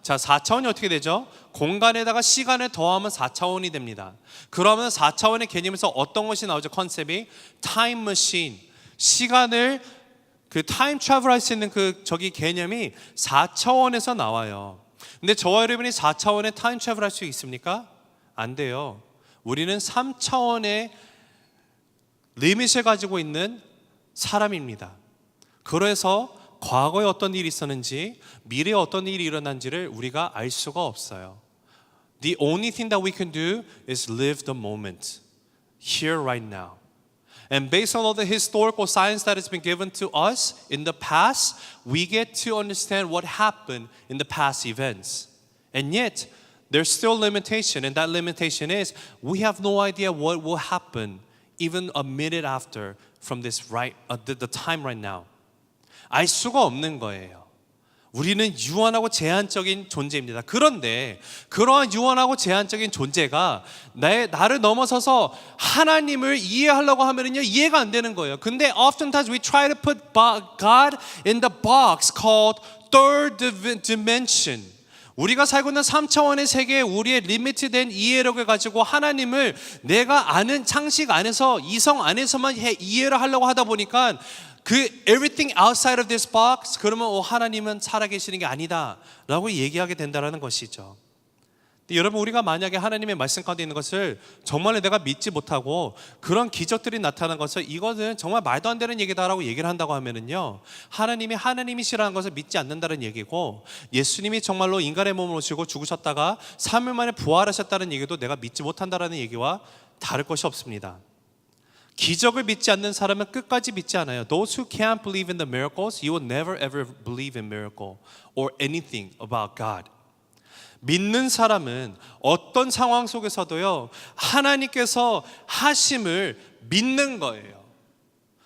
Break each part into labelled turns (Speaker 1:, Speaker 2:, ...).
Speaker 1: 자, 4차원이 어떻게 되죠? 공간에다가 시간을 더하면 4차원이 됩니다. 그러면 4차원의 개념에서 어떤 것이 나오죠? 컨셉이 타임 머신, 시간을 타임 트래블 할 수 있는 저기 개념이 4차원에서 나와요. 근데 저와 여러분이 4차원의 타임 트래블 할 수 있습니까? 안 돼요. 우리는 3차원의 리밋을 가지고 있는 사람입니다. 그래서 과거에 어떤 일이 있었는지, 미래에 어떤 일이 일어난지를 우리가 알 수가 없어요. The only thing that we can do is live the moment, here right now. And based on all the historical science that has been given to us in the past, we get to understand what happened in the past events. And yet, there's still limitation, and that limitation is we have no idea what will happen even a minute after from this the time right now. 알 수가 없는 거예요. 우리는 유한하고 제한적인 존재입니다. 그런데 그러한 유한하고 제한적인 존재가 나를 넘어서서 하나님을 이해하려고 하면은요, 이해가 안 되는 거예요. 근데 oftentimes we try to put God in the box called third dimension. 우리가 살고 있는 3차원의 세계에 우리의 리미트된 이해력을 가지고 하나님을 내가 아는 상식 안에서, 이성 안에서만 이해를 하려고 하다 보니까 everything outside of this box, 그러면 하나님은 살아계시는 게 아니다 라고 얘기하게 된다는 것이죠. 근데 여러분, 우리가 만약에 하나님의 말씀 가운데 있는 것을 정말 내가 믿지 못하고 그런 기적들이 나타나는 것을 이것은 정말 말도 안 되는 얘기다 라고 얘기를 한다고 하면은요, 하나님이 하나님이시라는 것을 믿지 않는다는 얘기고, 예수님이 정말로 인간의 몸을 오시고 죽으셨다가 3일 만에 부활하셨다는 얘기도 내가 믿지 못한다는 얘기와 다를 것이 없습니다. 기적을 믿지 않는 사람은 끝까지 믿지 않아요. Those who can't believe in the miracles, you will never ever believe in miracle or anything about God. 믿는 사람은 어떤 상황 속에서도요, 하나님께서 하심을 믿는 거예요.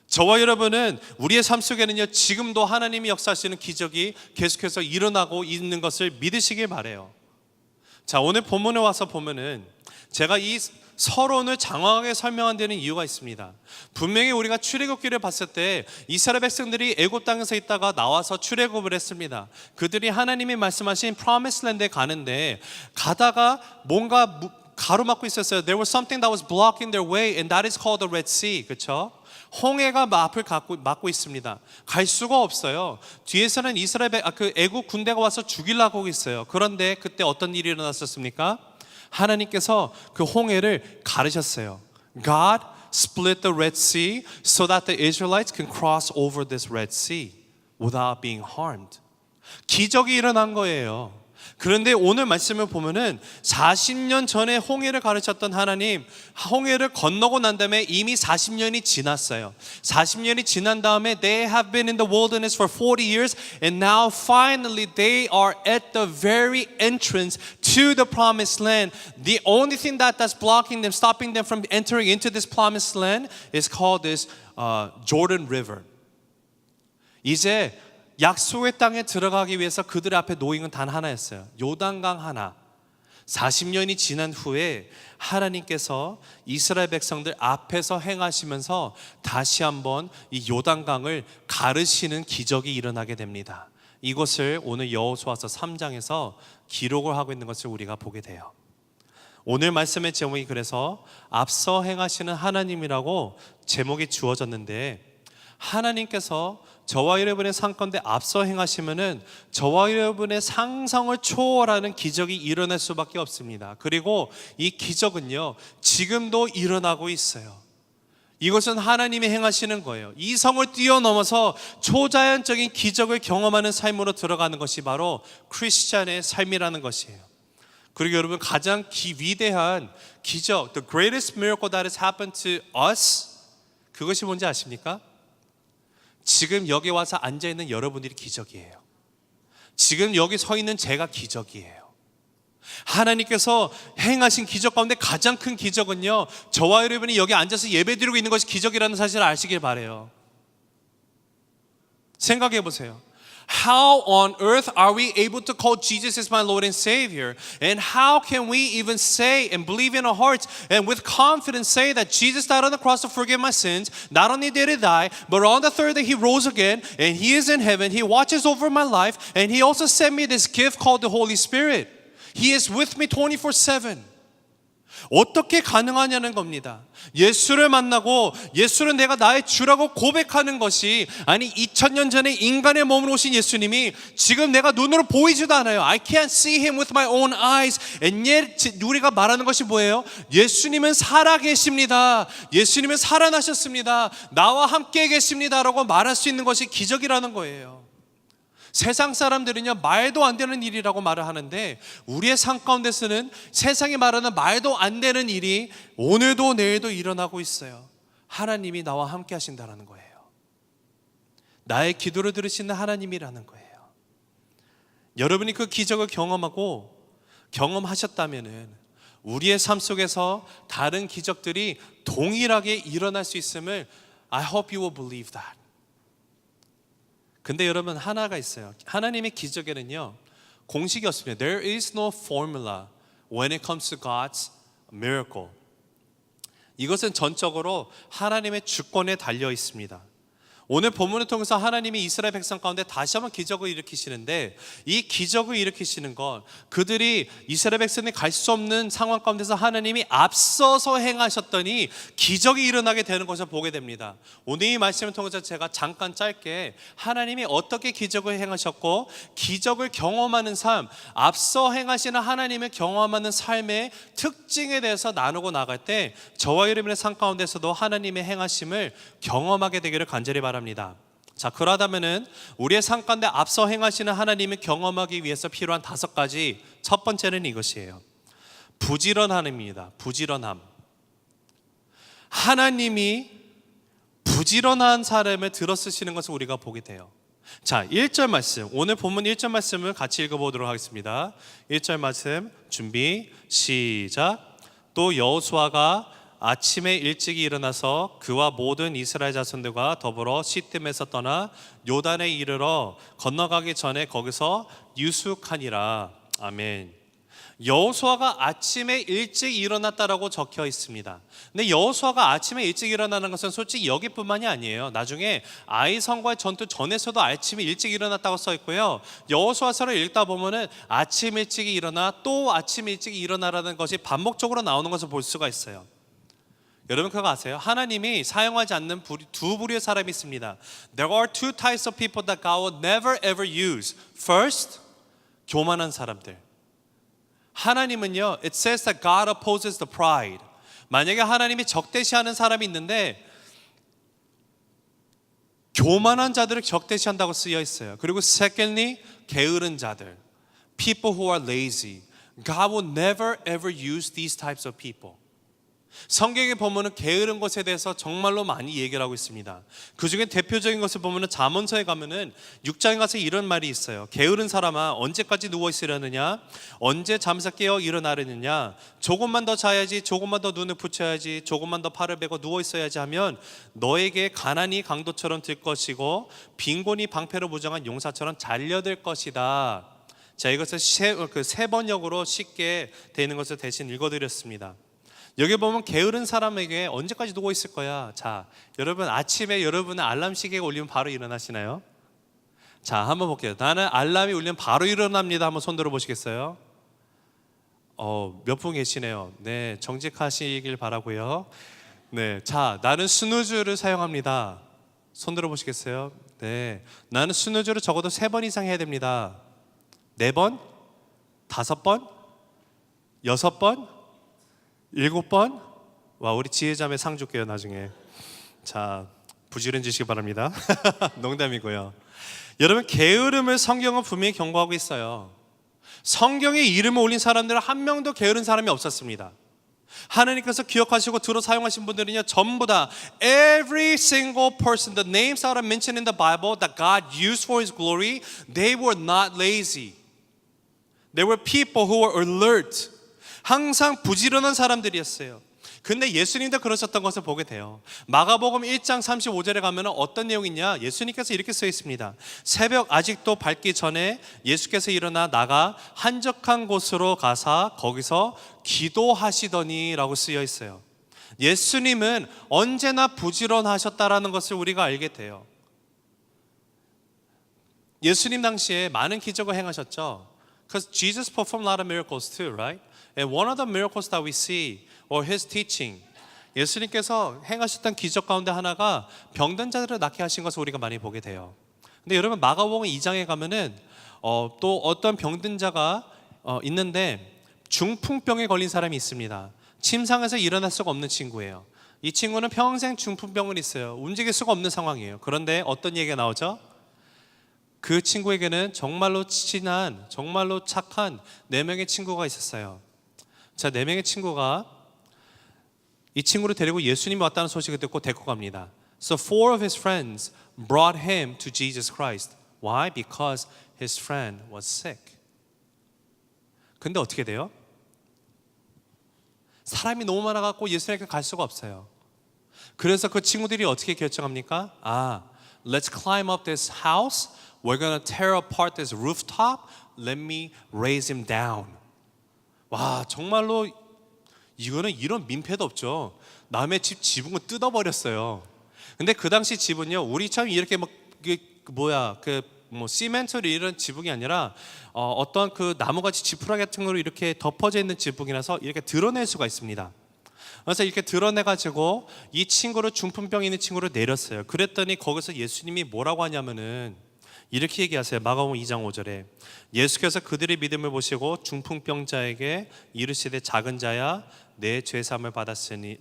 Speaker 1: 저와 여러분은 우리의 삶 속에는요, 지금도 하나님이 역사하시는 기적이 계속해서 일어나고 있는 것을 믿으시길 바라요. 자, 오늘 본문에 와서 보면은 제가 이 서론을 장황하게 설명한 데는 이유가 있습니다. 분명히 우리가 출애굽기를 봤을 때 이스라엘 백성들이 애굽 땅에서 있다가 나와서 출애굽을 했습니다. 그들이 하나님이 말씀하신 프로미스 랜드에 가는데 가다가 뭔가 가로막고 있었어요. There was something that was blocking their way, and that is called the Red Sea. 그렇죠? 홍해가 앞을 막고 있습니다. 갈 수가 없어요. 뒤에서는 애굽 군대가 와서 죽이려고 있어요. 그런데 그때 어떤 일이 일어났었습니까? 하나님께서 그 홍해를 가르셨어요. God split the Red Sea so that the Israelites can cross over this Red Sea without being harmed. 기적이 일어난 거예요. 그런데 오늘 말씀을 보면은 40년 전에 홍해를 가르쳤던 하나님, 홍해를 건너고 난 다음에 이미 40년이 지났어요. 40년이 지난 다음에 they have been in the wilderness for 40 years and now finally they are at the very entrance to the promised land. The only thing that's blocking them, stopping them from entering into this promised land is called this Jordan River. 이제 약속의 땅에 들어가기 위해서 그들 앞에 놓인 건 단 하나였어요. 요단강 하나. 40년이 지난 후에 하나님께서 이스라엘 백성들 앞에서 행하시면서 다시 한번 이 요단강을 가르시는 기적이 일어나게 됩니다. 이것을 오늘 여호수아서 3장에서 기록을 하고 있는 것을 우리가 보게 돼요. 오늘 말씀의 제목이 그래서 앞서 행하시는 하나님이라고 제목이 주어졌는데, 하나님께서 저와 여러분의 삶 가운데 앞서 행하시면은 저와 여러분의 상상을 초월하는 기적이 일어날 수밖에 없습니다. 그리고 이 기적은요, 지금도 일어나고 있어요. 이것은 하나님이 행하시는 거예요. 이성을 뛰어넘어서 초자연적인 기적을 경험하는 삶으로 들어가는 것이 바로 크리스찬의 삶이라는 것이에요. 그리고 여러분, 가장 위대한 기적, the greatest miracle that has happened to us, 그것이 뭔지 아십니까? 지금 여기 와서 앉아있는 여러분들이 기적이에요. 지금 여기 서 있는 제가 기적이에요. 하나님께서 행하신 기적 가운데 가장 큰 기적은요, 저와 여러분이 여기 앉아서 예배드리고 있는 것이 기적이라는 사실을 아시길 바라요. 생각해 보세요. How on earth are we able to call Jesus as my Lord and Savior? And how can we even say and believe in our hearts and with confidence say that Jesus died on the cross to forgive my sins? Not only did he die, but on the third day he rose again and he is in heaven. He watches over my life and he also sent me this gift called the Holy Spirit. He is with me 24/7. 어떻게 가능하냐는 겁니다. 예수를 만나고 예수는 내가 나의 주라고 고백하는 것이 아니 2000년 전에 인간의 몸으로 오신 예수님이 지금 내가 눈으로 보이지도 않아요. I can't see him with my own eyes. And yet 우리가 말하는 것이 뭐예요? 예수님은 살아계십니다. 예수님은 살아나셨습니다. 나와 함께 계십니다라고 말할 수 있는 것이 기적이라는 거예요. 세상 사람들은요 말도 안 되는 일이라고 말을 하는데 우리의 삶 가운데서는 세상이 말하는 말도 안 되는 일이 오늘도 내일도 일어나고 있어요. 하나님이 나와 함께 하신다는 거예요. 나의 기도를 들으시는 하나님이라는 거예요. 여러분이 그 기적을 경험하셨다면은 우리의 삶 속에서 다른 기적들이 동일하게 일어날 수 있음을 I hope you will believe that. 근데 여러분 하나가 있어요. 하나님의 기적에는요 공식이 없습니다. There is no formula when it comes to God's miracle. 이것은 전적으로 하나님의 주권에 달려 있습니다. 오늘 본문을 통해서 하나님이 이스라엘 백성 가운데 다시 한번 기적을 일으키시는데 이 기적을 일으키시는 건 그들이 이스라엘 백성이 갈 수 없는 상황 가운데서 하나님이 앞서서 행하셨더니 기적이 일어나게 되는 것을 보게 됩니다. 오늘 이 말씀을 통해서 제가 잠깐 짧게 하나님이 어떻게 기적을 행하셨고 기적을 경험하는 삶, 앞서 행하시는 하나님을 경험하는 삶의 특징에 대해서 나누고 나갈 때 저와 여러분의 삶 가운데서도 하나님의 행하심을 경험하게 되기를 간절히 바랍니다. 자, 그러다면은 우리의 삶 가운데 앞서 행하시는 하나님을 경험하기 위해서 필요한 5가지. 첫 번째는 이것이에요. 부지런함입니다. 부지런함. 하나님이 부지런한 사람을 들어쓰시는 것을 우리가 보게 돼요. 자, 1절 말씀, 오늘 본문 1절 말씀을 같이 읽어보도록 하겠습니다. 1절 말씀 준비 시작. 또 여호수아가 아침에 일찍이 일어나서 그와 모든 이스라엘 자손들과 더불어 시뜸에서 떠나 요단에 이르러 건너가기 전에 거기서 유숙하니라. 아멘. 여호수아가 아침에 일찍 일어났다라고 적혀 있습니다. 근데 여호수아가 아침에 일찍 일어나는 것은 솔직히 여기뿐만이 아니에요. 나중에 아이 성과의 전투 전에서도 아침에 일찍 일어났다고 써 있고요. 여호수아서를 읽다 보면은 아침 일찍이 일어나 또 아침 일찍이 일어나라는 것이 반복적으로 나오는 것을 볼 수가 있어요. 여러분 그거 아세요? 하나님이 사용하지 않는 두 부류의 사람이 있습니다. There are two types of people that God will never ever use. First, 교만한 사람들. 하나님은요, it says that God opposes the pride. 만약에 하나님이 적대시하는 사람이 있는데 교만한 자들을 적대시한다고 쓰여 있어요. 그리고 secondly, 게으른 자들. People who are lazy. God will never ever use these types of people. 성경에 보면은 게으른 것에 대해서 정말로 많이 얘기를 하고 있습니다. 그 중에 대표적인 것을 보면은 잠언서에 가면은 6장에 가서 이런 말이 있어요. 게으른 사람아 언제까지 누워 있으려느냐? 언제 잠에서 깨어 일어나려느냐? 조금만 더 자야지, 조금만 더 눈을 붙여야지, 조금만 더 팔을 베고 누워 있어야지 하면 너에게 가난이 강도처럼 들 것이고 빈곤이 방패로 무장한 용사처럼 잘려들 것이다. 자, 이것을 세 번역으로 쉽게 되는 것을 대신 읽어드렸습니다. 여기 보면 게으른 사람에게 언제까지 누워 있을 거야? 자, 여러분 아침에 여러분의 알람 시계가 울리면 바로 일어나시나요? 자, 한번 볼게요. 나는 알람이 울리면 바로 일어납니다. 한번 손 들어 보시겠어요? 몇 분 계시네요. 네, 정직하시길 바라고요. 네, 자, 나는 스누즈를 사용합니다. 손 들어 보시겠어요? 네, 나는 스누즈를 적어도 3번 이상 해야 됩니다. 4번? 5번? 6번? 7번? 와, 우리 지혜자매 상 줄게요 나중에. 자, 부지런지시기 바랍니다. 농담이고요. 여러분 게으름을 성경은 분명히 경고하고 있어요. 성경에 이름을 올린 사람들은 한 명도 게으른 사람이 없었습니다. 하나님께서 기억하시고 들어 사용하신 분들은요 전부 다 every single person, the names that are mentioned in the Bible that God used for His glory, they were not lazy. They were people who were alert. 항상 부지런한 사람들이었어요. 근데 예수님도 그러셨던 것을 보게 돼요. 마가복음 1장 35절에 가면 어떤 내용이 있냐? 예수님께서 이렇게 써 있습니다. 새벽 아직도 밝기 전에 예수께서 일어나 나가 한적한 곳으로 가사 거기서 기도하시더니 라고 쓰여 있어요. 예수님은 언제나 부지런하셨다라는 것을 우리가 알게 돼요. 예수님 당시에 많은 기적을 행하셨죠. Because Jesus performed a lot of miracles too, right? And one of the miracles that we see, or His teaching, 예수님께서 행하셨던 기적 가운데 하나가 병든 자들을 낫게 하신 것을 우리가 많이 보게 돼요. 근데 여러분 마가복음 2장에 가면은 또 어떤 병든 자가 있는데 중풍병에 걸린 사람이 있습니다. 침상에서 일어날 수가 없는 친구예요. 이 친구는 평생 중풍병을 있어요. 움직일 수가 없는 상황이에요. 그런데 어떤 얘기가 나오죠? 그 친구에게는 정말로 친한, 정말로 착한 4명의 친구가 있었어요. 자, 4명의 친구가 이 친구를 데리고 예수님이 왔다는 소식을 듣고 데리고 갑니다. So 4 of his friends brought him to Jesus Christ. Why? Because his friend was sick. 근데 어떻게 돼요? 사람이 너무 많아갖고 예수님께 갈 수가 없어요. 그래서 그 친구들이 어떻게 결정합니까? Let's climb up this house. We're gonna tear apart this rooftop. Let me raise him down. 와, 정말로 이거는 이런 민폐도 없죠. 남의 집 지붕을 뜯어버렸어요. 근데 그 당시 집은요, 우리처럼 이렇게 시멘트로 이런 지붕이 아니라 어떤 그 나무같이 지푸라기 같은 거로 이렇게 덮어져 있는 지붕이라서 이렇게 드러낼 수가 있습니다. 그래서 이렇게 드러내가지고 이 친구를 중풍병 있는 친구를 내렸어요. 그랬더니 거기서 예수님이 뭐라고 하냐면은 이렇게 얘기하세요. 마가복음 2장 5절에 예수께서 그들의 믿음을 보시고 중풍병자에게 이르시되 작은 자야 내 죄사함을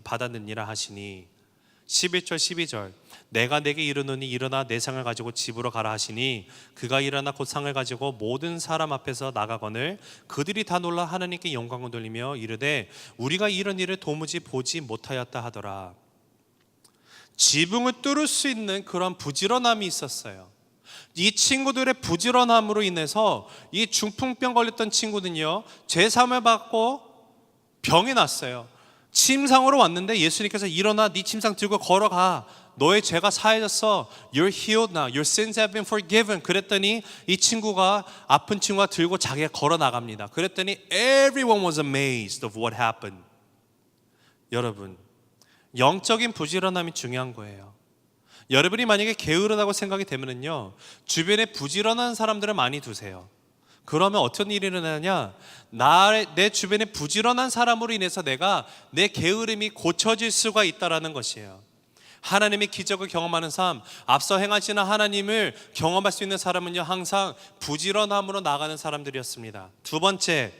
Speaker 1: 받았느니라 하시니 11절 12절 내가 내게 이르노니 일어나 내 상을 가지고 집으로 가라 하시니 그가 일어나 곧 상을 가지고 모든 사람 앞에서 나가거늘 그들이 다 놀라 하나님께 영광을 돌리며 이르되 우리가 이런 일을 도무지 보지 못하였다 하더라. 지붕을 뚫을 수 있는 그런 부지런함이 있었어요. 이 친구들의 부지런함으로 인해서 이 중풍병 걸렸던 친구는요 죄사함을 받고 병이 났어요. 침상으로 왔는데 예수님께서 일어나 네 침상 들고 걸어가 너의 죄가 사해졌어. You're healed now. Your sins have been forgiven. 그랬더니 이 친구가 아픈 친구가 들고 자기가 걸어 나갑니다. 그랬더니 everyone was amazed of what happened. 여러분 영적인 부지런함이 중요한 거예요. 여러분이 만약에 게으르다고 생각이 되면은요 주변에 부지런한 사람들을 많이 두세요. 그러면 어떤 일이 일어나냐? 내 주변에 부지런한 사람으로 인해서 내 게으름이 고쳐질 수가 있다라는 것이에요. 하나님의 기적을 경험하는 삶, 앞서 행하시는 하나님을 경험할 수 있는 사람은요 항상 부지런함으로 나가는 사람들이었습니다. 두 번째,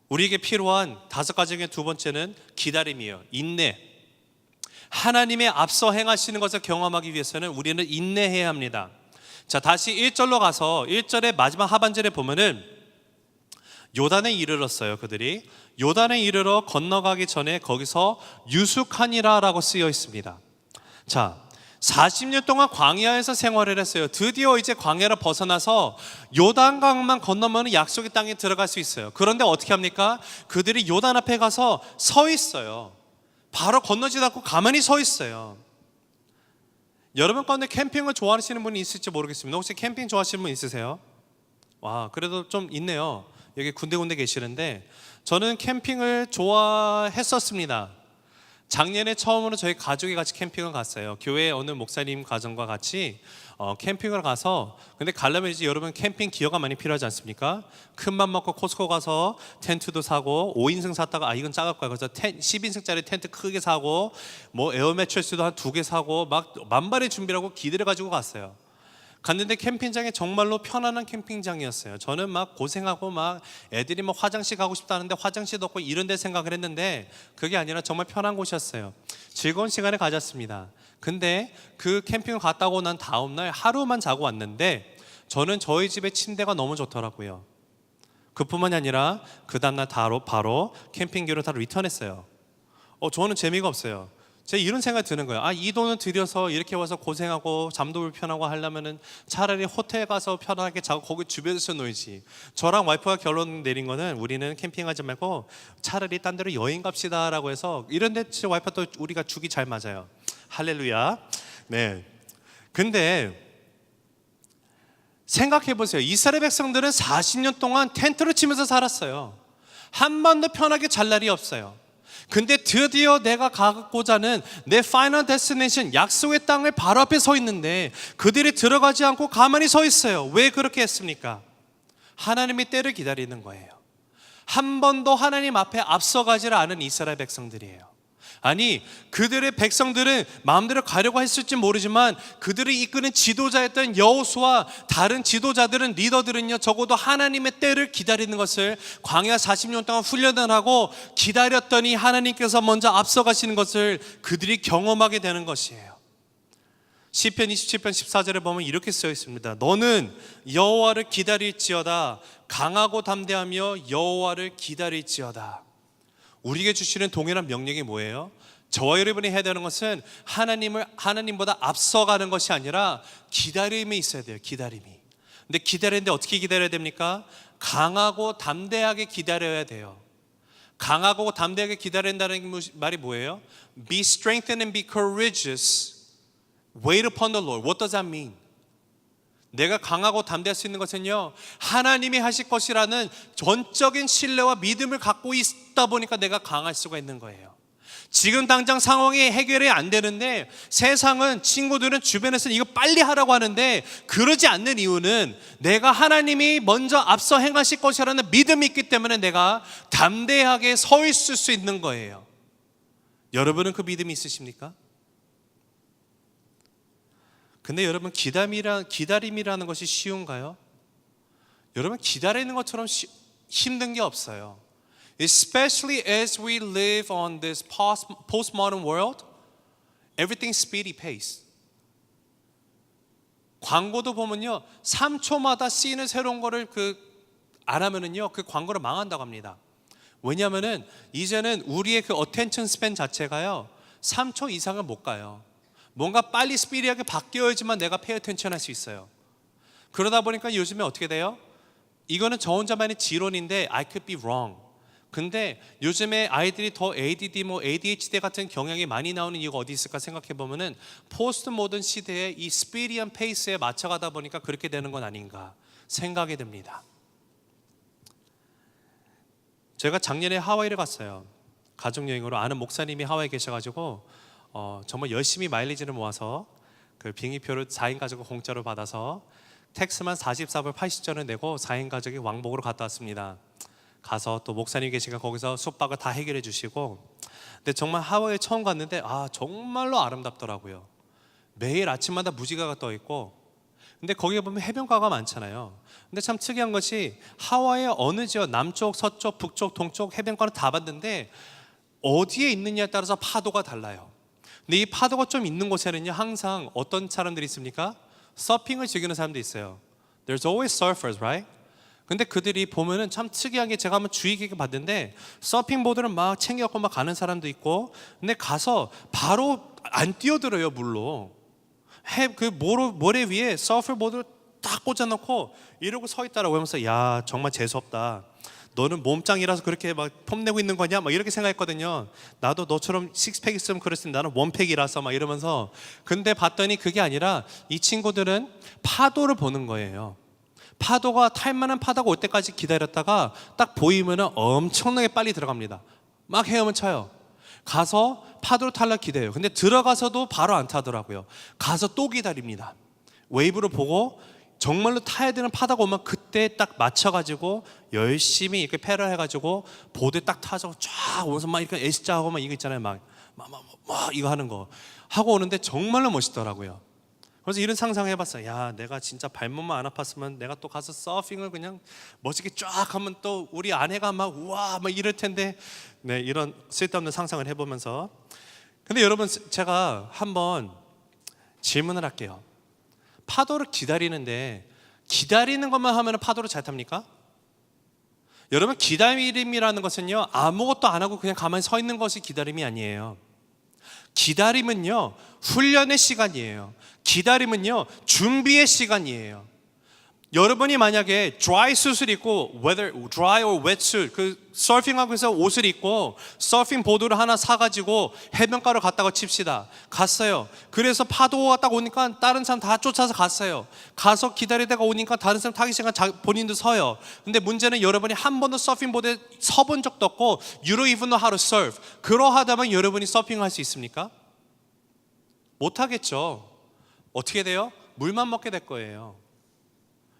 Speaker 1: 우리에게 필요한 5가지 중에 두 번째는 기다림이에요. 인내. 하나님의 앞서 행하시는 것을 경험하기 위해서는 우리는 인내해야 합니다. 자, 다시 1절로 가서 1절의 마지막 하반절에 보면은 요단에 이르렀어요. 그들이 요단에 이르러 건너가기 전에 거기서 유숙하니라 라고 쓰여 있습니다. 자, 40년 동안 광야에서 생활을 했어요. 드디어 이제 광야를 벗어나서 요단강만 건너면 약속의 땅에 들어갈 수 있어요. 그런데 어떻게 합니까? 그들이 요단 앞에 가서 서 있어요. 바로 건너지도 않고 가만히 서 있어요. 여러분 가운데 캠핑을 좋아하시는 분이 있을지 모르겠습니다. 혹시 캠핑 좋아하시는 분 있으세요? 와, 그래도 좀 있네요. 여기 군데군데 계시는데 저는 캠핑을 좋아했었습니다. 작년에 처음으로 저희 가족이 같이 캠핑을 갔어요. 교회 어느 목사님 가정과 같이 캠핑을 가서, 근데 가려면 이제 여러분 캠핑 기어가 많이 필요하지 않습니까? 큰 맘 먹고 코스코 가서 텐트도 사고 5인승 샀다가 이건 작을 거야. 그래서 10인승짜리 텐트 크게 사고 뭐 에어 매트리스도 한 2개 사고 막 만발의 준비를 하고 기대를 가지고 갔어요. 갔는데 캠핑장이 정말로 편안한 캠핑장이었어요. 저는 막 고생하고 막 애들이 막 화장실 가고 싶다는데 화장실도 없고 이런 데 생각을 했는데 그게 아니라 정말 편한 곳이었어요. 즐거운 시간을 가졌습니다. 근데 그 캠핑을 갔다 오고 난 다음날 하루만 자고 왔는데 저는 저희 집의 침대가 너무 좋더라고요. 그뿐만이 아니라 그 다음날 바로 캠핑기로 다 리턴했어요. 저는 재미가 없어요. 제가 이런 생각이 드는 거예요. 이 돈을 들여서 이렇게 와서 고생하고 잠도 불편하고 하려면은 차라리 호텔 가서 편하게 자고 거기 주변에서 놀지. 저랑 와이프가 결론 내린 거는 우리는 캠핑하지 말고 차라리 딴 데로 여행 갑시다라고 해서 이런 데 제 와이프가 또 우리가 죽이 잘 맞아요. 할렐루야. 네. 근데 생각해 보세요. 이스라엘 백성들은 40년 동안 텐트를 치면서 살았어요. 한 번도 편하게 잘 날이 없어요. 근데 드디어 내가 가고자 하는 내 파이널 데스티네이션 약속의 땅을 바로 앞에 서 있는데 그들이 들어가지 않고 가만히 서 있어요. 왜 그렇게 했습니까? 하나님의 때를 기다리는 거예요. 한 번도 하나님 앞에 앞서가지를 않은 이스라엘 백성들이에요. 아니, 그들의 백성들은 마음대로 가려고 했을지 모르지만 그들을 이끄는 지도자였던 여호수아 다른 지도자들은 리더들은요 적어도 하나님의 때를 기다리는 것을 광야 40년 동안 훈련을 하고 기다렸더니 하나님께서 먼저 앞서가시는 것을 그들이 경험하게 되는 것이에요. 시편 27편 14절에 보면 이렇게 쓰여 있습니다. 너는 여호와를 기다릴지어다. 강하고 담대하며 여호와를 기다릴지어다. 우리에게 주시는 동일한 명령이 뭐예요? 저와 여러분이 해야 되는 것은 하나님보다 앞서가는 것이 아니라 기다림이 있어야 돼요. 기다림이. 근데 기다리는데 어떻게 기다려야 됩니까? 강하고 담대하게 기다려야 돼요. 강하고 담대하게 기다린다는 말이 뭐예요? Be strengthened and be courageous. Wait upon the Lord. What does that mean? 내가 강하고 담대할 수 있는 것은요 하나님이 하실 것이라는 전적인 신뢰와 믿음을 갖고 있다 보니까 내가 강할 수가 있는 거예요. 지금 당장 상황이 해결이 안 되는데 세상은 친구들은 주변에서 이거 빨리 하라고 하는데 그러지 않는 이유는 내가 하나님이 먼저 앞서 행하실 것이라는 믿음이 있기 때문에 내가 담대하게 서 있을 수 있는 거예요. 여러분은 그 믿음이 있으십니까? 근데 여러분 기다림이라는 것이 쉬운가요? 여러분 기다리는 것처럼 힘든 게 없어요. Especially as we live on this postmodern world, everything speedy pace. 광고도 보면요 3초마다 쓰이는 새로운 거를 안 하면은요 그 광고를 망한다고 합니다. 왜냐하면은 이제는 우리의 그 attention span 자체가요 3초 이상을 못 가요. 뭔가 빨리 스피디하게 바뀌어야지만 내가 페이 어텐션 할 수 있어요. 그러다 보니까 요즘에 어떻게 돼요? 이거는 저 혼자만의 지론인데 I could be wrong. 근데 요즘에 아이들이 더 ADD, ADHD 같은 경향이 많이 나오는 이유가 어디 있을까 생각해 보면은 포스트 모던 시대의 이 스피디한 페이스에 맞춰가다 보니까 그렇게 되는 건 아닌가 생각이 듭니다. 제가 작년에 하와이를 갔어요. 가족여행으로. 아는 목사님이 하와이에 계셔가지고 정말 열심히 마일리지를 모아서 그 비행기표를 4인 가족을 공짜로 받아서 텍스만 44불 80전을 내고 4인 가족이 왕복으로 갔다 왔습니다. 가서 또 목사님 계시니까 거기서 숙박을 다 해결해 주시고, 근데 정말 하와이에 처음 갔는데 정말로 아름답더라고요. 매일 아침마다 무지개가 떠 있고, 근데 거기에 보면 해변가가 많잖아요. 근데 참 특이한 것이 하와이의 어느 지역, 남쪽, 서쪽, 북쪽, 동쪽 해변가를 다 봤는데 어디에 있느냐에 따라서 파도가 달라요. 근데 이 파도가 좀 있는 곳에는요 항상 어떤 사람들이 있습니까? 서핑을 즐기는 사람들이 있어요. There's always surfers, right? 근데 그들이 보면은 참 특이한 게 제가 한번 주의 깊게 봤는데 서핑보드를 막 챙겨갖고 막 가는 사람도 있고, 근데 가서 바로 안 뛰어들어요 물로. 그 모래 위에 서프보드를 딱 꽂아놓고 이러고 서 있다라고 하면서 야 정말 재수없다. 너는 몸짱이라서 그렇게 막 폼내고 있는 거냐? 막 이렇게 생각했거든요. 나도 너처럼 식스팩 있으면 그랬을 텐데 나는 원팩이라서 막 이러면서. 근데 봤더니 그게 아니라 이 친구들은 파도를 보는 거예요. 파도가 탈만한 파도가 올 때까지 기다렸다가 딱 보이면 엄청나게 빨리 들어갑니다. 막 헤엄을 쳐요. 가서 파도를 탈라 기대요. 근데 들어가서도 바로 안 타더라고요. 가서 또 기다립니다. 웨이브를 보고 정말로 타야 되는 파도가 오면 그때 딱 맞춰가지고 열심히 이렇게 패럴 해가지고 보드에 딱 타서 쫙 오면서 막 이렇게 S자하고 막 이거 있잖아요. 막 이거 하는 거 하고 오는데 정말로 멋있더라고요. 그래서 이런 상상을 해봤어요. 야 내가 진짜 발목만 안 아팠으면 내가 또 가서 서핑을 그냥 멋지게 쫙 하면 또 우리 아내가 막 우와 막 이럴 텐데. 네, 이런 쓸데없는 상상을 해보면서. 근데 여러분 제가 한번 질문을 할게요. 파도를 기다리는데 기다리는 것만 하면 파도를 잘 탑니까? 여러분 기다림이라는 것은요 아무것도 안 하고 그냥 가만히 서 있는 것이 기다림이 아니에요. 기다림은요, 훈련의 시간이에요. 기다림은요, 준비의 시간이에요. 여러분이 만약에 dry suit을 입고, whether dry or wet suit, 그 서핑하고 해서 옷을 입고 서핑 보드를 하나 사가지고 해변가로 갔다고 칩시다. 갔어요. 그래서 파도가 딱 오니까 다른 사람 다 쫓아서 갔어요. 가서 기다리다가 오니까 다른 사람 타기 시작하면 본인도 서요. 근데 문제는 여러분이 한 번도 서핑 보드에 서본 적도 없고 You don't even know how to surf. 그러하다면 여러분이 서핑할 수 있습니까? 못하겠죠. 어떻게 돼요? 물만 먹게 될 거예요.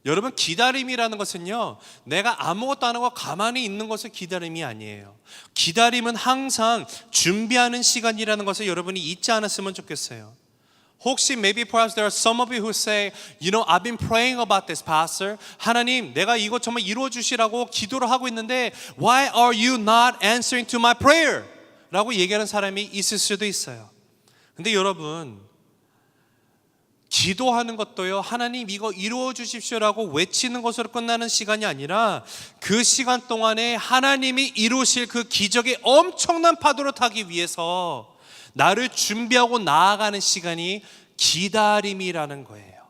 Speaker 1: 여러분, 기다림이라는 것은요, 내가 아무것도 안 하고 가만히 있는 것을 기다림이 아니에요. 기다림은 항상 준비하는 시간이라는 것을 여러분이 잊지 않았으면 좋겠어요. 혹시 maybe perhaps there are some of you who say, you know, I've been praying about this, pastor. 하나님, 내가 이것 정말 이루어 주시라고 기도를 하고 있는데 why are you not answering to my prayer? 라고 얘기하는 사람이 있을 수도 있어요. 근데 여러분, 기도하는 것도요, 하나님 이거 이루어 주십시오라고 외치는 것으로 끝나는 시간이 아니라 그 시간 동안에 하나님이 이루실 그 기적의 엄청난 파도를 타기 위해서 나를 준비하고 나아가는 시간이 기다림이라는 거예요.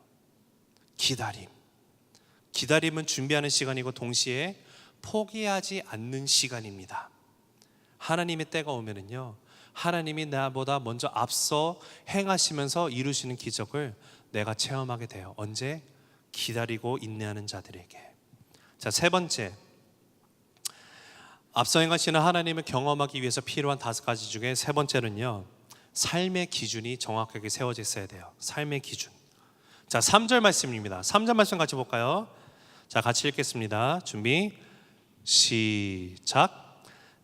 Speaker 1: 기다림은 준비하는 시간이고 동시에 포기하지 않는 시간입니다. 하나님의 때가 오면은요, 하나님이 나보다 먼저 앞서 행하시면서 이루시는 기적을 내가 체험하게 돼요. 언제? 기다리고 인내하는 자들에게. 자, 세 번째, 앞서 행하시는 하나님을 경험하기 위해서 필요한 5가지 중에 세 번째는요, 삶의 기준이 정확하게 세워져 있어야 돼요. 삶의 기준. 자, 3절 말씀입니다. 3절 말씀 같이 볼까요? 자, 같이 읽겠습니다. 준비, 시작.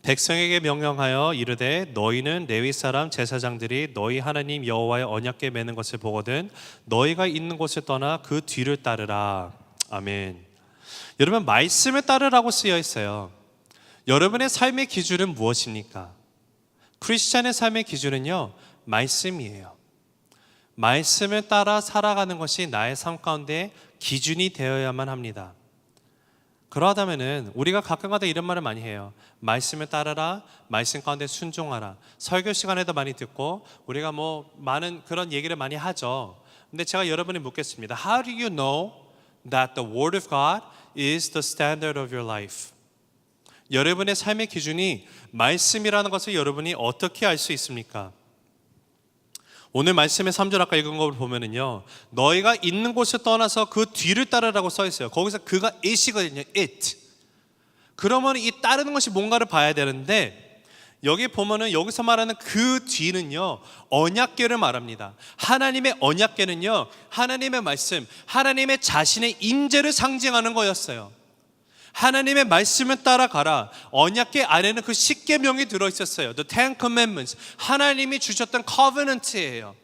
Speaker 1: 백성에게 명령하여 이르되 너희는 레위 사람 제사장들이 너희 하나님 여호와의 언약궤 매는 것을 보거든 너희가 있는 곳을 떠나 그 뒤를 따르라. 아멘. 여러분, 말씀을 따르라고 쓰여 있어요. 여러분의 삶의 기준은 무엇입니까? 크리스찬의 삶의 기준은요, 말씀이에요. 말씀을 따라 살아가는 것이 나의 삶 가운데 기준이 되어야만 합니다. 그러하다면은 우리가 가끔가다 이런 말을 많이 해요. 말씀을 따르라, 말씀 가운데 순종하라. 설교 시간에도 많이 듣고 우리가 뭐 많은 그런 얘기를 많이 하죠. 근데 제가 여러분이 묻겠습니다. How do you know that the word of God is the standard of your life? 여러분의 삶의 기준이 말씀이라는 것을 여러분이 어떻게 알 수 있습니까? 오늘 말씀의 3절 아까 읽은 걸 보면은요, 너희가 있는 곳을 떠나서 그 뒤를 따르라고 써 있어요. 거기서 그가 it이거든요. it. 그러면 이 따르는 것이 뭔가를 봐야 되는데 여기 보면은 여기서 말하는 그 뒤는요, 언약궤를 말합니다. 하나님의 언약궤는요, 하나님의 말씀, 하나님의 자신의 임재를 상징하는 거였어요. 하나님의 말씀을 따라가라. 언약궤 안에는 그 10계명이 들어있었어요. The Ten Commandments. 하나님이 주셨던 covenant예요.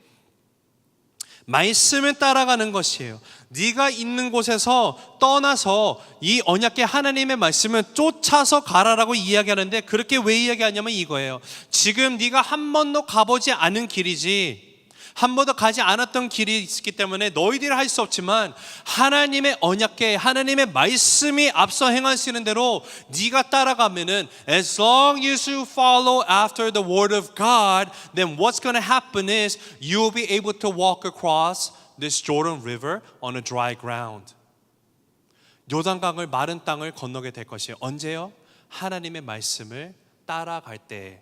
Speaker 1: 말씀을 따라가는 것이에요. 네가 있는 곳에서 떠나서 이 언약궤 하나님의 말씀을 쫓아서 가라라고 이야기하는데, 그렇게 왜 이야기하냐면 이거예요. 지금 네가 한 번도 가보지 않은 길이지, 한 번도 가지 않았던 길이 있기 때문에 너희들이 할 수 없지만 하나님의 언약궤, 하나님의 말씀이 앞서 행하시는 대로 네가 따라가면은 as long as you follow after the word of God, then what's going to happen is you'll be able to walk across this Jordan River on a dry ground. 요단강을, 마른 땅을 건너게 될 것이에요. 언제요? 하나님의 말씀을 따라갈 때.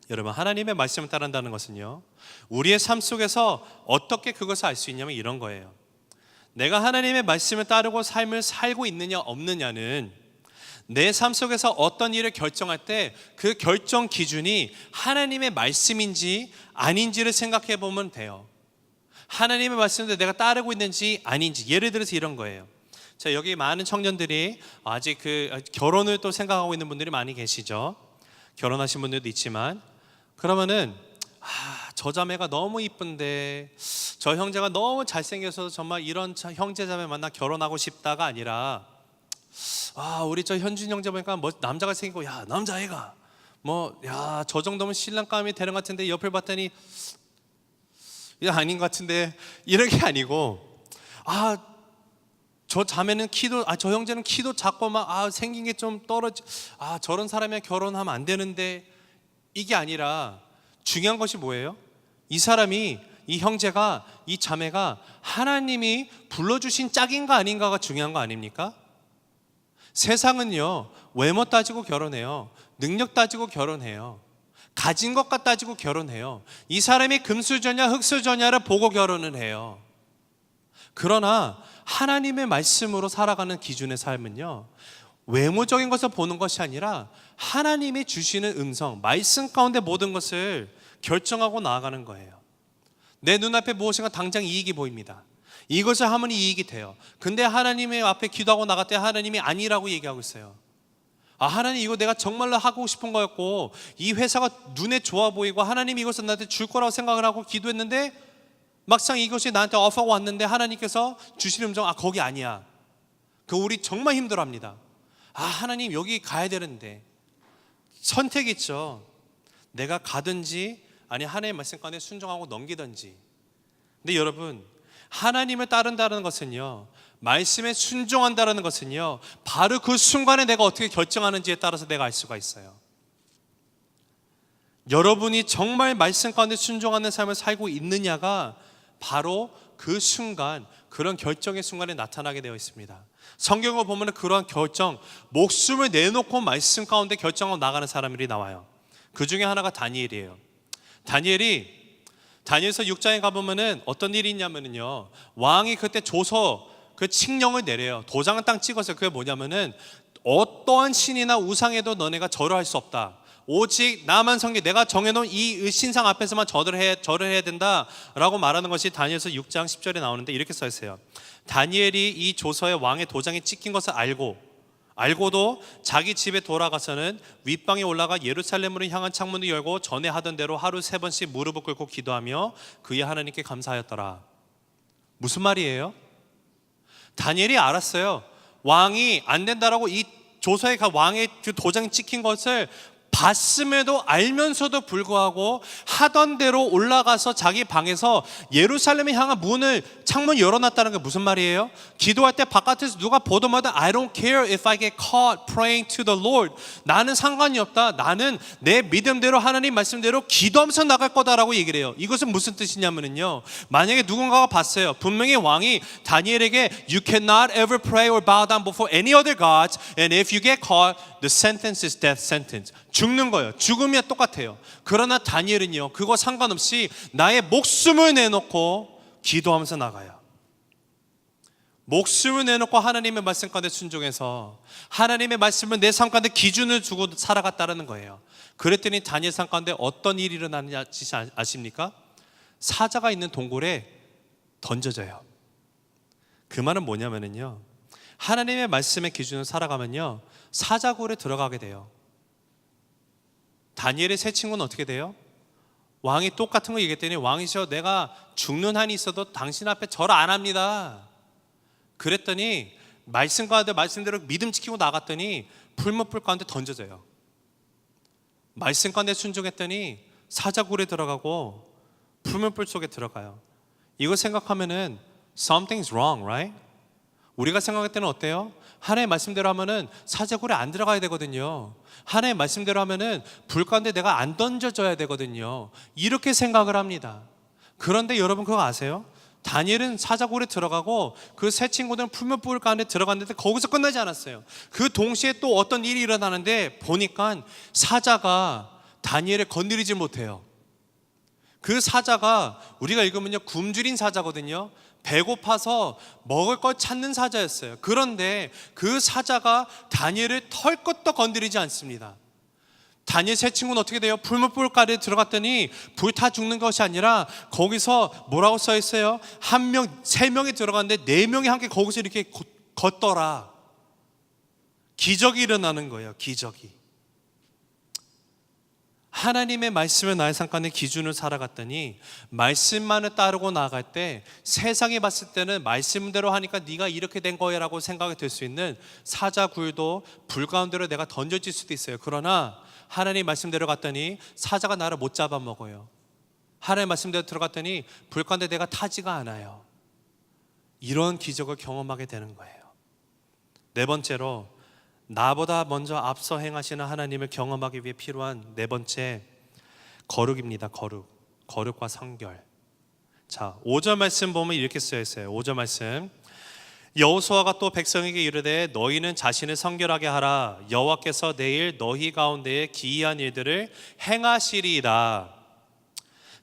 Speaker 1: 여러분, 하나님의 말씀을 따른다는 것은요, 우리의 삶 속에서 어떻게 그것을 알 수 있냐면 이런 거예요. 내가 하나님의 말씀을 따르고 삶을 살고 있느냐 없느냐는 내 삶 속에서 어떤 일을 결정할 때 그 결정 기준이 하나님의 말씀인지 아닌지를 생각해 보면 돼요. 하나님의 말씀을 내가 따르고 있는지 아닌지. 예를 들어서 이런 거예요. 자, 여기 많은 청년들이 아직 결혼을 또 생각하고 있는 분들이 많이 계시죠. 결혼하신 분들도 있지만, 그러면은 저 자매가 너무 이쁜데, 저 형제가 너무 잘생겨서 정말 이런 형제 자매 만나 결혼하고 싶다가 아니라, 우리 저 현준 형제 보니까 뭐 남자가 생기고, 야, 남자애가 뭐, 야, 저 정도면 신랑감이 되는 것 같은데 옆을 봤더니 이거 아닌 것 같은데, 이런 게 아니고, 저 자매는 키도, 저 형제는 키도 작고 막 생긴 게 좀 떨어지, 저런 사람이랑 결혼하면 안 되는데, 이게 아니라 중요한 것이 뭐예요? 이 사람이, 이 형제가, 이 자매가 하나님이 불러주신 짝인가 아닌가가 중요한 거 아닙니까? 세상은요, 외모 따지고 결혼해요. 능력 따지고 결혼해요. 가진 것과 따지고 결혼해요. 이 사람이 금수저냐 흙수저냐를 보고 결혼을 해요. 그러나 하나님의 말씀으로 살아가는 기준의 삶은요, 외모적인 것을 보는 것이 아니라 하나님이 주시는 음성, 말씀 가운데 모든 것을 결정하고 나아가는 거예요. 내 눈앞에 무엇인가 당장 이익이 보입니다. 이것을 하면 이익이 돼요. 근데 하나님의 앞에 기도하고 나갈 때 하나님이 아니라고 얘기하고 있어요. 하나님, 이거 내가 정말로 하고 싶은 거였고 이 회사가 눈에 좋아 보이고 하나님이 이것을 나한테 줄 거라고 생각을 하고 기도했는데 막상 이것이 나한테 오퍼가 왔는데 하나님께서 주시는 음성, 거기 아니야. 우리 정말 힘들어합니다. 하나님, 여기 가야 되는데. 선택이 있죠. 내가 가든지 아니 하나님의 말씀 가운데 순종하고 넘기든지. 근데 여러분, 하나님을 따른다는 것은요, 말씀에 순종한다는 것은요, 바로 그 순간에 내가 어떻게 결정하는지에 따라서 내가 알 수가 있어요. 여러분이 정말 말씀 가운데 순종하는 삶을 살고 있느냐가 바로 그 순간, 그런 결정의 순간에 나타나게 되어 있습니다. 성경을 보면 그러한 결정, 목숨을 내놓고 말씀 가운데 결정하고 나가는 사람들이 나와요. 그 중에 하나가 다니엘이에요. 다니엘서 6장에 가보면은 어떤 일이 있냐면요, 왕이 그때 조서 그 칙령을 내려요. 도장을 딱 찍어서 그게 뭐냐면은 어떠한 신이나 우상에도 너네가 절을 할 수 없다. 오직 나만 섬기, 내가 정해놓은 이 신상 앞에서만 절을 해야 된다라고 말하는 것이 다니엘서 6장 10절에 나오는데, 이렇게 써 있어요. 다니엘이 이 조서에 왕의 도장이 찍힌 것을 알고도 자기 집에 돌아가서는 윗방에 올라가 예루살렘으로 향한 창문을 열고 전에 하던 대로 하루 3번씩 무릎을 꿇고 기도하며 그의 하나님께 감사하였더라. 무슨 말이에요? 다니엘이 알았어요. 왕이 안 된다라고 이 조서에 왕의 그 도장이 찍힌 것을 봤음에도 알면서도 불구하고 하던 대로 올라가서 자기 방에서 예루살렘에 향한 창문 열어놨다는 게 무슨 말이에요? 기도할 때 바깥에서 누가 보더마다 I don't care if I get caught praying to the Lord. 나는 상관이 없다. 나는 내 믿음대로 하나님 말씀대로 기도하면서 나갈 거다라고 얘기를 해요. 이것은 무슨 뜻이냐면요, 만약에 누군가가 봤어요. 분명히 왕이 다니엘에게 You cannot ever pray or bow down before any other gods, and if you get caught, the sentence is death sentence. 죽는 거예요. 죽음이야 똑같아요. 그러나 다니엘은요, 그거 상관없이 나의 목숨을 내놓고 기도하면서 나가요. 목숨을 내놓고 하나님의 말씀 가운데 순종해서 하나님의 말씀을 내 삶 가운데 기준을 두고 살아갔다는 거예요. 그랬더니 다니엘 삶 가운데 어떤 일이 일어나는지 아십니까? 사자가 있는 동굴에 던져져요. 그 말은 뭐냐면요, 하나님의 말씀의 기준을 살아가면요, 사자굴에 들어가게 돼요. 다니엘의 세 친구는 어떻게 돼요? 왕이 똑같은 거 얘기했더니 왕이시여, 내가 죽는 한이 있어도 당신 앞에 절 안 합니다. 그랬더니 말씀 가운데 말씀대로 믿음 지키고 나갔더니 풀무불 가운데 던져져요. 말씀 가운데 순종했더니 사자굴에 들어가고 풀무불 속에 들어가요. 이거 생각하면은 something's wrong, right? 우리가 생각할 때는 어때요? 하나님의 말씀대로 하면은 사자굴에 안 들어가야 되거든요. 하나님의 말씀대로 하면은 불 가운데 내가 안 던져져야 되거든요. 이렇게 생각을 합니다. 그런데 여러분 그거 아세요? 다니엘은 사자굴에 들어가고 그 세 친구들은 풀무불 가운데 들어갔는데 거기서 끝나지 않았어요. 그 동시에 또 어떤 일이 일어나는데 보니까 사자가 다니엘을 건드리지 못해요. 그 사자가 우리가 읽으면요, 굶주린 사자거든요. 배고파서 먹을 걸 찾는 사자였어요. 그런데 그 사자가 다니엘을 털끝도 건드리지 않습니다. 다니엘 세 친구는 어떻게 돼요? 풀무불가에 들어갔더니 불타 죽는 것이 아니라 거기서 뭐라고 써 있어요? 세 명이 들어갔는데 4명이 함께 거기서 이렇게 걷더라. 기적이 일어나는 거예요. 기적이. 하나님의 말씀을 나의 삶 가운데 기준을 살아갔더니 말씀만을 따르고 나아갈 때 세상이 봤을 때는 말씀대로 하니까 네가 이렇게 된 거야 라고 생각이 될 수 있는 사자굴도 불 가운데로 내가 던져질 수도 있어요. 그러나 하나님 말씀대로 갔더니 사자가 나를 못 잡아먹어요. 하나님 말씀대로 들어갔더니 불 가운데 내가 타지가 않아요. 이런 기적을 경험하게 되는 거예요. 네 번째로, 나보다 먼저 앞서 행하시는 하나님을 경험하기 위해 필요한 네 번째, 거룩입니다. 거룩과 성결. 자, 5절 말씀 보면 이렇게 쓰여 있어요. 5절 말씀. 여호수아가 또 백성에게 이르되 너희는 자신을 성결하게 하라. 여호와께서 내일 너희 가운데에 기이한 일들을 행하시리이다.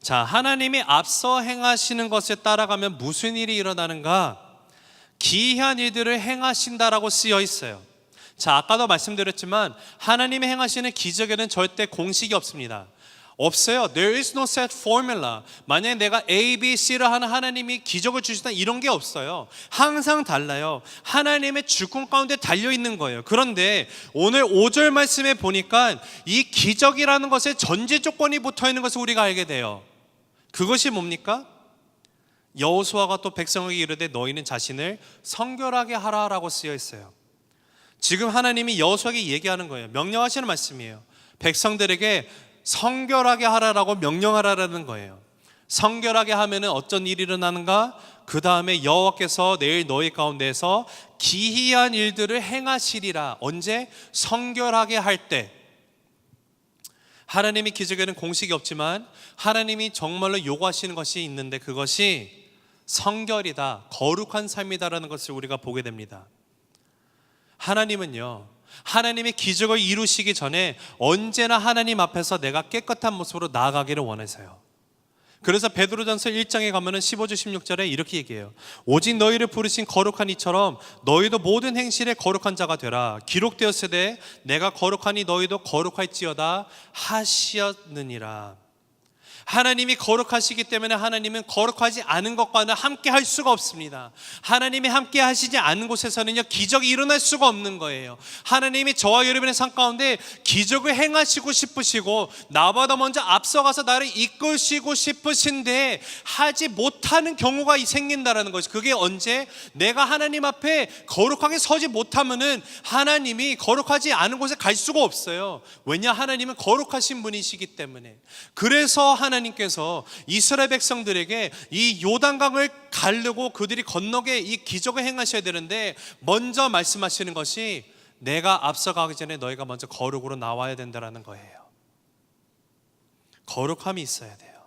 Speaker 1: 자, 하나님이 앞서 행하시는 것에 따라가면 무슨 일이 일어나는가? 기이한 일들을 행하신다라고 쓰여 있어요. 자, 아까도 말씀드렸지만 하나님이 행하시는 기적에는 절대 공식이 없습니다. 없어요. There is no set formula. 만약에 내가 A, B, C를 하는 하나님이 기적을 주시다 이런 게 없어요. 항상 달라요. 하나님의 주권 가운데 달려있는 거예요. 그런데 오늘 5절 말씀에 보니까 이 기적이라는 것에 전제 조건이 붙어있는 것을 우리가 알게 돼요. 그것이 뭡니까? 여호수아가 또 백성에게 이르되 너희는 자신을 성결하게 하라라고 쓰여 있어요. 지금 하나님이 여호수아에게 얘기하는 거예요. 명령하시는 말씀이에요. 백성들에게 성결하게 하라라고 명령하라라는 거예요. 성결하게 하면은 어떤 일이 일어나는가? 그 다음에 여호와께서 내일 너희 가운데에서 기이한 일들을 행하시리라. 언제? 성결하게 할 때. 하나님이 기적에는 공식이 없지만 하나님이 정말로 요구하시는 것이 있는데 그것이 성결이다, 거룩한 삶이다라는 것을 우리가 보게 됩니다. 하나님은요, 하나님의 기적을 이루시기 전에 언제나 하나님 앞에서 내가 깨끗한 모습으로 나아가기를 원해서요. 그래서 베드로전서 1장에 가면은 15절 16절에 이렇게 얘기해요. 오직 너희를 부르신 거룩한 이처럼 너희도 모든 행실에 거룩한 자가 되라. 기록되었으되 내가 거룩하니 너희도 거룩할지어다 하시었느니라. 하나님이 거룩하시기 때문에 하나님은 거룩하지 않은 것과는 함께 할 수가 없습니다. 하나님이 함께 하시지 않은 곳에서는요, 기적이 일어날 수가 없는 거예요. 하나님이 저와 여러분의 삶 가운데 기적을 행하시고 싶으시고 나보다 먼저 앞서가서 나를 이끄시고 싶으신데 하지 못하는 경우가 생긴다라는 거죠. 그게 언제? 내가 하나님 앞에 거룩하게 서지 못하면은 하나님이 거룩하지 않은 곳에 갈 수가 없어요. 왜냐? 하나님은 거룩하신 분이시기 때문에. 그래서 하나님께서 이스라엘 백성들에게 이 요단강을 가르고 그들이 건너게 이 기적을 행하셔야 되는데 먼저 말씀하시는 것이 내가 앞서가기 전에 너희가 먼저 거룩으로 나와야 된다는 거예요. 거룩함이 있어야 돼요.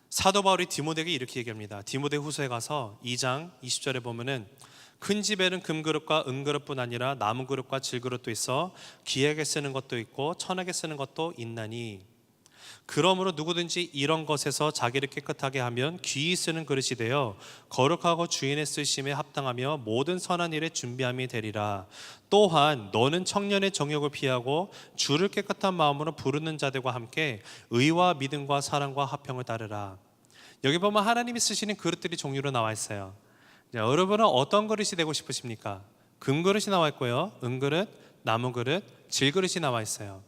Speaker 1: 사도 바울이 디모데에게 이렇게 얘기합니다. 디모데 후서에 가서 2장 20절에 보면은 큰 집에는 금그릇과 은그릇뿐 아니라 나무 그릇과 질그릇도 있어 귀하게 쓰는 것도 있고 천하게 쓰는 것도 있나니 그러므로 누구든지 이런 것에서 자기를 깨끗하게 하면 귀히 쓰는 그릇이 되어 거룩하고 주인의 쓰심에 합당하며 모든 선한 일에 준비함이 되리라. 또한 너는 청년의 정욕을 피하고 주를 깨끗한 마음으로 부르는 자들과 함께 의와 믿음과 사랑과 화평을 따르라. 여기 보면 하나님이 쓰시는 그릇들이 종류로 나와 있어요. 여러분은 어떤 그릇이 되고 싶으십니까? 금그릇이 나와 있고요, 은그릇, 나무 그릇, 질그릇이 나와 있어요.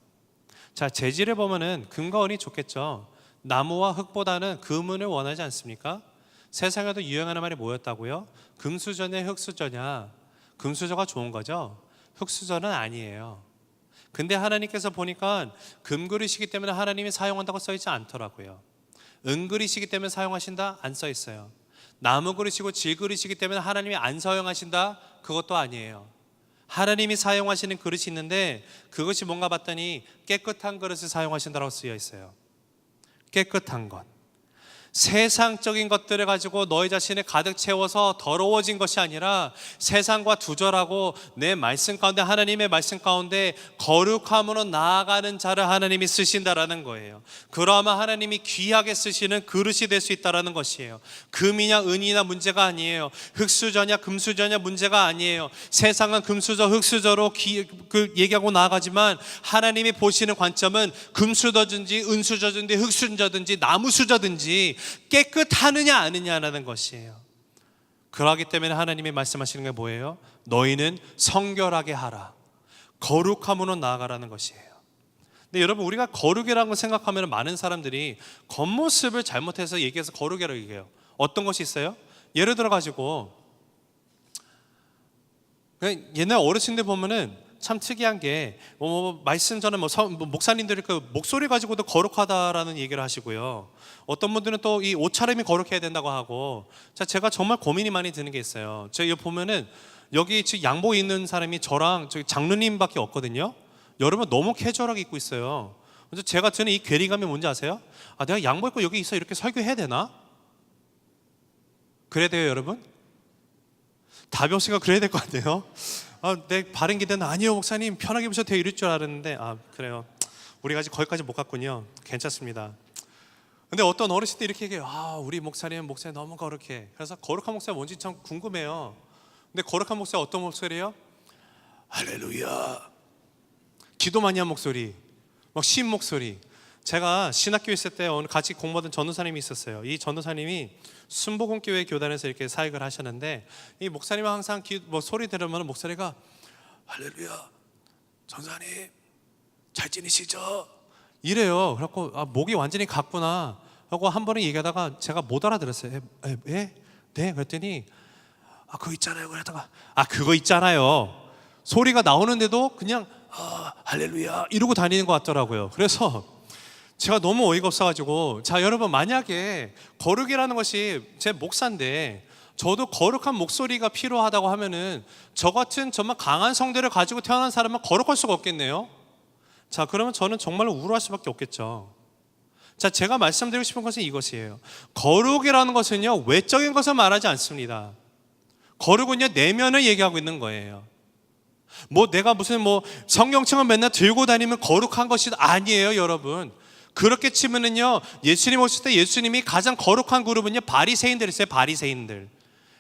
Speaker 1: 자, 재질을 보면은 금과 은이 좋겠죠. 나무와 흙보다는 금은을 원하지 않습니까? 세상에도 유행하는 말이 뭐였다고요? 금수저냐 흙수저냐. 금수저가 좋은 거죠. 흙수저는 아니에요. 근데 하나님께서 보니까 금그릇이기 때문에 하나님이 사용한다고 써있지 않더라고요. 은그릇이기 때문에 사용하신다? 안 써있어요. 나무 그릇이고 질그릇이기 때문에 하나님이 안 사용하신다? 그것도 아니에요. 하나님이 사용하시는 그릇이 있는데 그것이 뭔가 봤더니 깨끗한 그릇을 사용하신다고 쓰여 있어요. 깨끗한 것. 세상적인 것들을 가지고 너희 자신을 가득 채워서 더러워진 것이 아니라 세상과 두절하고 내 말씀 가운데, 하나님의 말씀 가운데 거룩함으로 나아가는 자를 하나님이 쓰신다라는 거예요. 그러면 하나님이 귀하게 쓰시는 그릇이 될 수 있다라는 것이에요. 금이냐 은이냐 문제가 아니에요. 흙수저냐 금수저냐 문제가 아니에요. 세상은 금수저 흙수저로 얘기하고 나아가지만 하나님이 보시는 관점은 금수저든지 은수저든지 흙수저든지 나무수저든지 깨끗하느냐 아니냐라는 것이에요. 그러기 때문에 하나님이 말씀하시는 게 뭐예요? 너희는 성결하게 하라. 거룩함으로 나아가라는 것이에요. 근데 여러분, 우리가 거룩이라는 걸 생각하면 많은 사람들이 겉모습을 잘못해서 얘기해서 거룩이라고 얘기해요. 어떤 것이 있어요? 예를 들어 가지고 옛날 어르신들 보면은 참 특이한 게 말씀 전에 목사님들이 그 목소리 가지고도 거룩하다라는 얘기를 하시고요. 어떤 분들은 또 이 옷차림이 거룩해야 된다고 하고. 자, 제가 정말 고민이 많이 드는 게 있어요. 제가 여기 보면은 여기 지금 양복 입는 사람이 저랑 저기 장로님밖에 없거든요. 여러분 너무 캐주얼하게 입고 있어요. 그래서 제가 드는 이 괴리감이 뭔지 아세요? 내가 양복 입고 여기 있어 이렇게 설교해야 되나? 그래야 돼요, 여러분? 답이 없으니까 그래야 될 것 같아요. 내 바른 기대는 아니요, 목사님 편하게 보셔도 돼요 이럴 줄 알았는데 그래요. 우리가 아직 거기까지 못 갔군요. 괜찮습니다. 근데 어떤 어르신들이 이렇게 얘기해요. 우리 목사님 너무 거룩해. 그래서 거룩한 목사가 뭔지 참 궁금해요. 근데 거룩한 목사가 어떤 목소리예요? 할렐루야, 기도 많이 한 목소리, 막 신 목소리. 제가 신학교에 있을 때 오늘 같이 공부하던 전도사님이 있었어요. 이 전도사님이 순복음교회 교단에서 이렇게 사역을 하셨는데, 이 목사님은 항상 소리 들으면 목소리가 할렐루야, 전사님 잘 지내시죠? 이래요. 그래갖고 목이 완전히 갔구나 하고 한 번에 얘기하다가 제가 못 알아들었어요. 예? 네? 그랬더니 그거 있잖아요. 그러다가 그거 있잖아요. 소리가 나오는데도 그냥 할렐루야 이러고 다니는 것 같더라고요. 그래서 제가 너무 어이가 없어가지고, 자 여러분, 만약에 거룩이라는 것이 제 목사인데 저도 거룩한 목소리가 필요하다고 하면은 저 같은 정말 강한 성대를 가지고 태어난 사람은 거룩할 수가 없겠네요. 자, 그러면 저는 정말로 우울할 수밖에 없겠죠. 자, 제가 말씀드리고 싶은 것은 이것이에요. 거룩이라는 것은요, 외적인 것을 말하지 않습니다. 거룩은요, 내면을 얘기하고 있는 거예요. 내가 무슨 성경책을 맨날 들고 다니면 거룩한 것이 아니에요, 여러분. 그렇게 치면은요, 예수님 오실 때 예수님이 가장 거룩한 그룹은요, 바리새인들이었어요. 바리새인들.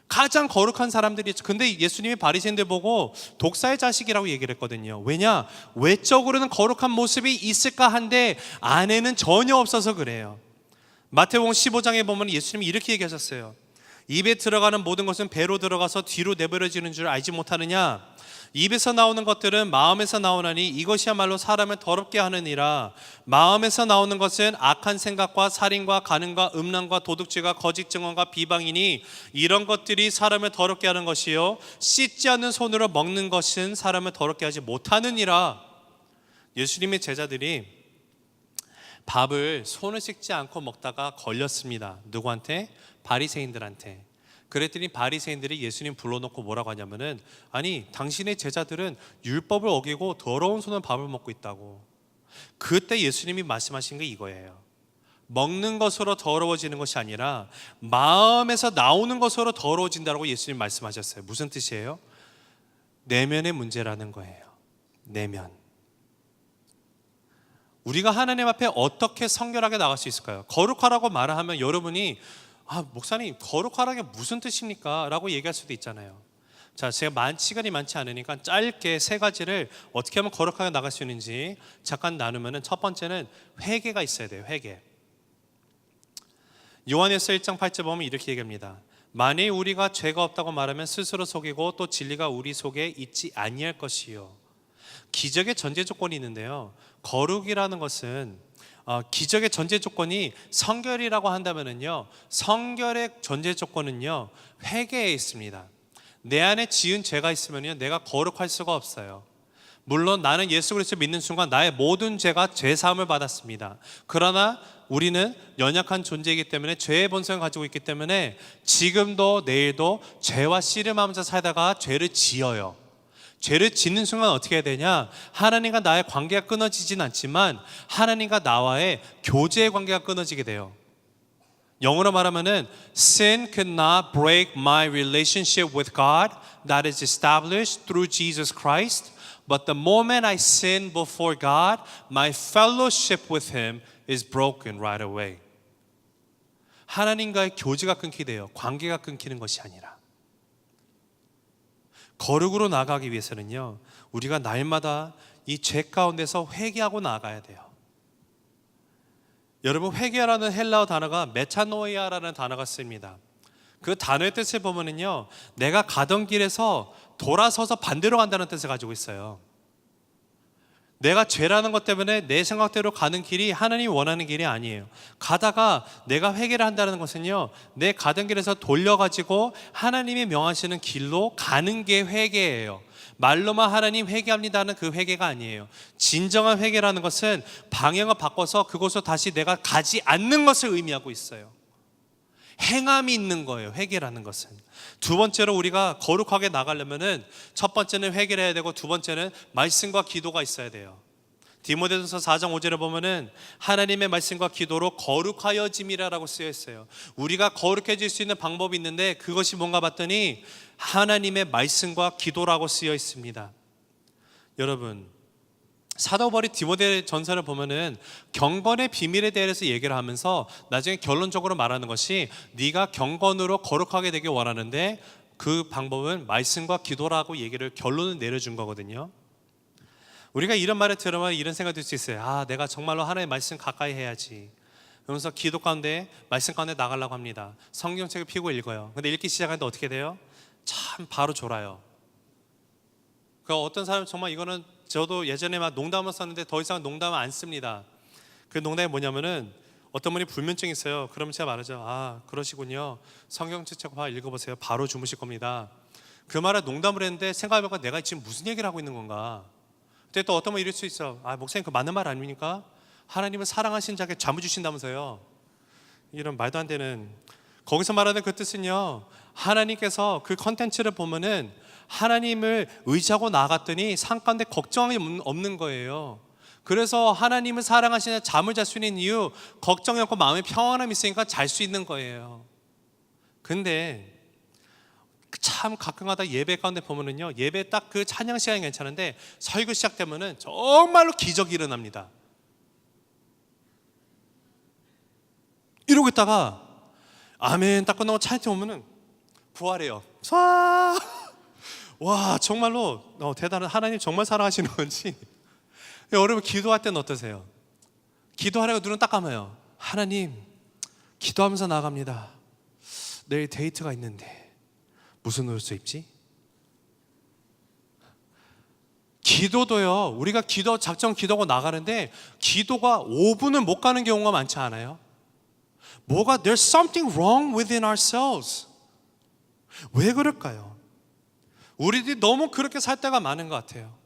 Speaker 1: 가장 거룩한 사람들이 있죠. 근데 예수님이 바리새인들 보고 독사의 자식이라고 얘기를 했거든요. 왜냐? 외적으로는 거룩한 모습이 있을까 한데 안에는 전혀 없어서 그래요. 마태복음 15장에 보면 예수님이 이렇게 얘기하셨어요. 입에 들어가는 모든 것은 배로 들어가서 뒤로 내버려지는 줄 알지 못하느냐? 입에서 나오는 것들은 마음에서 나오나니 이것이야말로 사람을 더럽게 하느니라. 마음에서 나오는 것은 악한 생각과 살인과 간음과 음란과 도둑질과 거짓 증언과 비방이니 이런 것들이 사람을 더럽게 하는 것이요, 씻지 않는 손으로 먹는 것은 사람을 더럽게 하지 못하느니라. 예수님의 제자들이 밥을 손을 씻지 않고 먹다가 걸렸습니다. 누구한테? 바리새인들한테. 그랬더니 바리새인들이 예수님 불러놓고 뭐라고 하냐면은, 아니 당신의 제자들은 율법을 어기고 더러운 손으로 밥을 먹고 있다고. 그때 예수님이 말씀하신 게 이거예요. 먹는 것으로 더러워지는 것이 아니라 마음에서 나오는 것으로 더러워진다고 예수님 말씀하셨어요. 무슨 뜻이에요? 내면의 문제라는 거예요. 내면. 우리가 하나님 앞에 어떻게 성결하게 나갈 수 있을까요? 거룩하라고 말을 하면 여러분이 목사님 거룩하라는 게 무슨 뜻입니까? 라고 얘기할 수도 있잖아요. 자, 제가 시간이 많지 않으니까 짧게 세 가지를 어떻게 하면 거룩하게 나갈 수 있는지 잠깐 나누면은, 첫 번째는 회개가 있어야 돼요. 회개. 요한일서 1장 8절 보면 이렇게 얘기합니다. 만일 우리가 죄가 없다고 말하면 스스로 속이고 또 진리가 우리 속에 있지 아니할 것이요. 기적의 전제 조건이 있는데요, 거룩이라는 것은 기적의 전제 조건이 성결이라고 한다면은요, 성결의 전제 조건은요, 회개에 있습니다. 내 안에 지은 죄가 있으면요, 내가 거룩할 수가 없어요. 물론 나는 예수 그리스도를 믿는 순간 나의 모든 죄가 죄 사함을 받았습니다. 그러나 우리는 연약한 존재이기 때문에 죄의 본성을 가지고 있기 때문에 지금도 내일도 죄와 씨름하면서 살다가 죄를 지어요. 죄를 짓는 순간 어떻게 해야 되냐? 하나님과 나의 관계가 끊어지진 않지만 하나님과 나와의 교제의 관계가 끊어지게 돼요. 영어로 말하면은 Sin could not break my relationship with God that is established through Jesus Christ, but the moment I sin before God, my fellowship with Him is broken right away. 하나님과의 교제가 끊기게 돼요. 관계가 끊기는 것이 아니라. 거룩으로 나아가기 위해서는요, 우리가 날마다 이 죄 가운데서 회개하고 나아가야 돼요. 여러분, 회개라는 헬라어 단어가 메타노이아라는 단어가 쓰입니다. 그 단어의 뜻을 보면은요, 내가 가던 길에서 돌아서서 반대로 간다는 뜻을 가지고 있어요. 내가 죄라는 것 때문에 내 생각대로 가는 길이 하나님이 원하는 길이 아니에요. 가다가 내가 회개를 한다는 것은요, 내 가던 길에서 돌려가지고 하나님이 명하시는 길로 가는 게 회개예요. 말로만 하나님 회개합니다는 그 회개가 아니에요. 진정한 회개라는 것은 방향을 바꿔서 그곳으로 다시 내가 가지 않는 것을 의미하고 있어요. 행함이 있는 거예요, 회개라는 것은. 두 번째로 우리가 거룩하게 나가려면은 첫 번째는 회개를 해야 되고 두 번째는 말씀과 기도가 있어야 돼요. 디모데전서 4장 5절에 보면은 하나님의 말씀과 기도로 거룩하여짐이라고 쓰여 있어요. 우리가 거룩해질 수 있는 방법이 있는데 그것이 뭔가 봤더니 하나님의 말씀과 기도라고 쓰여 있습니다. 여러분, 사도 바울이 디모데 전서를 보면은 경건의 비밀에 대해서 얘기를 하면서 나중에 결론적으로 말하는 것이 네가 경건으로 거룩하게 되길 원하는데 그 방법은 말씀과 기도라고 얘기를 결론을 내려준 거거든요. 우리가 이런 말을 들으면 이런 생각이 들 수 있어요. 아, 내가 정말로 하나님의 말씀 가까이 해야지. 그러면서 기도 가운데 말씀 가운데 나가려고 합니다. 성경책을 펴고 읽어요. 근데 읽기 시작하는데 어떻게 돼요? 참 바로 졸아요. 그러니까 어떤 사람은 정말 이거는 저도 예전에 막 농담을 썼는데 더 이상 농담을 안 씁니다. 그 농담이 뭐냐면은 어떤 분이 불면증이 있어요. 그러면 제가 말하죠. 아, 그러시군요. 성경책 읽어보세요. 바로 주무실 겁니다. 그 말을 농담을 했는데 생각해보니까 내가 지금 무슨 얘기를 하고 있는 건가. 근데 또 어떤 분 이럴 수 있어. 아, 목사님 그 맞는 말 아닙니까? 하나님은 사랑하신 자에게 잠을 주신다면서요. 이런 말도 안 되는. 거기서 말하는 그 뜻은요, 하나님께서 그 컨텐츠를 보면은 하나님을 의지하고 나갔더니 산 가운데 걱정이 없는 거예요. 그래서 하나님을 사랑하시는 잠을 잘 수 있는 이유, 걱정이 없고 마음에 평안함이 있으니까 잘 수 있는 거예요. 근데 참 가끔가다 예배 가운데 보면은요, 예배 딱 그 찬양 시간이 괜찮은데 설교 시작되면은 정말로 기적이 일어납니다. 이러고 있다가 아멘 딱 끝나고 찬양 오면은 부활해요. 와, 정말로 대단한, 하나님 정말 사랑하시는 건지. 여러분 기도할 때는 어떠세요? 기도하려고 눈은 딱 감아요. 하나님, 기도하면서 나갑니다. 내일 데이트가 있는데 무슨 옷을 입지? 기도도요, 우리가 기도 작정 기도하고 나가는데 기도가 5분을 못 가는 경우가 많지 않아요? 뭐가 there's something wrong within ourselves. 왜 그럴까요? 우리들이 너무 그렇게 살 때가 많은 것 같아요.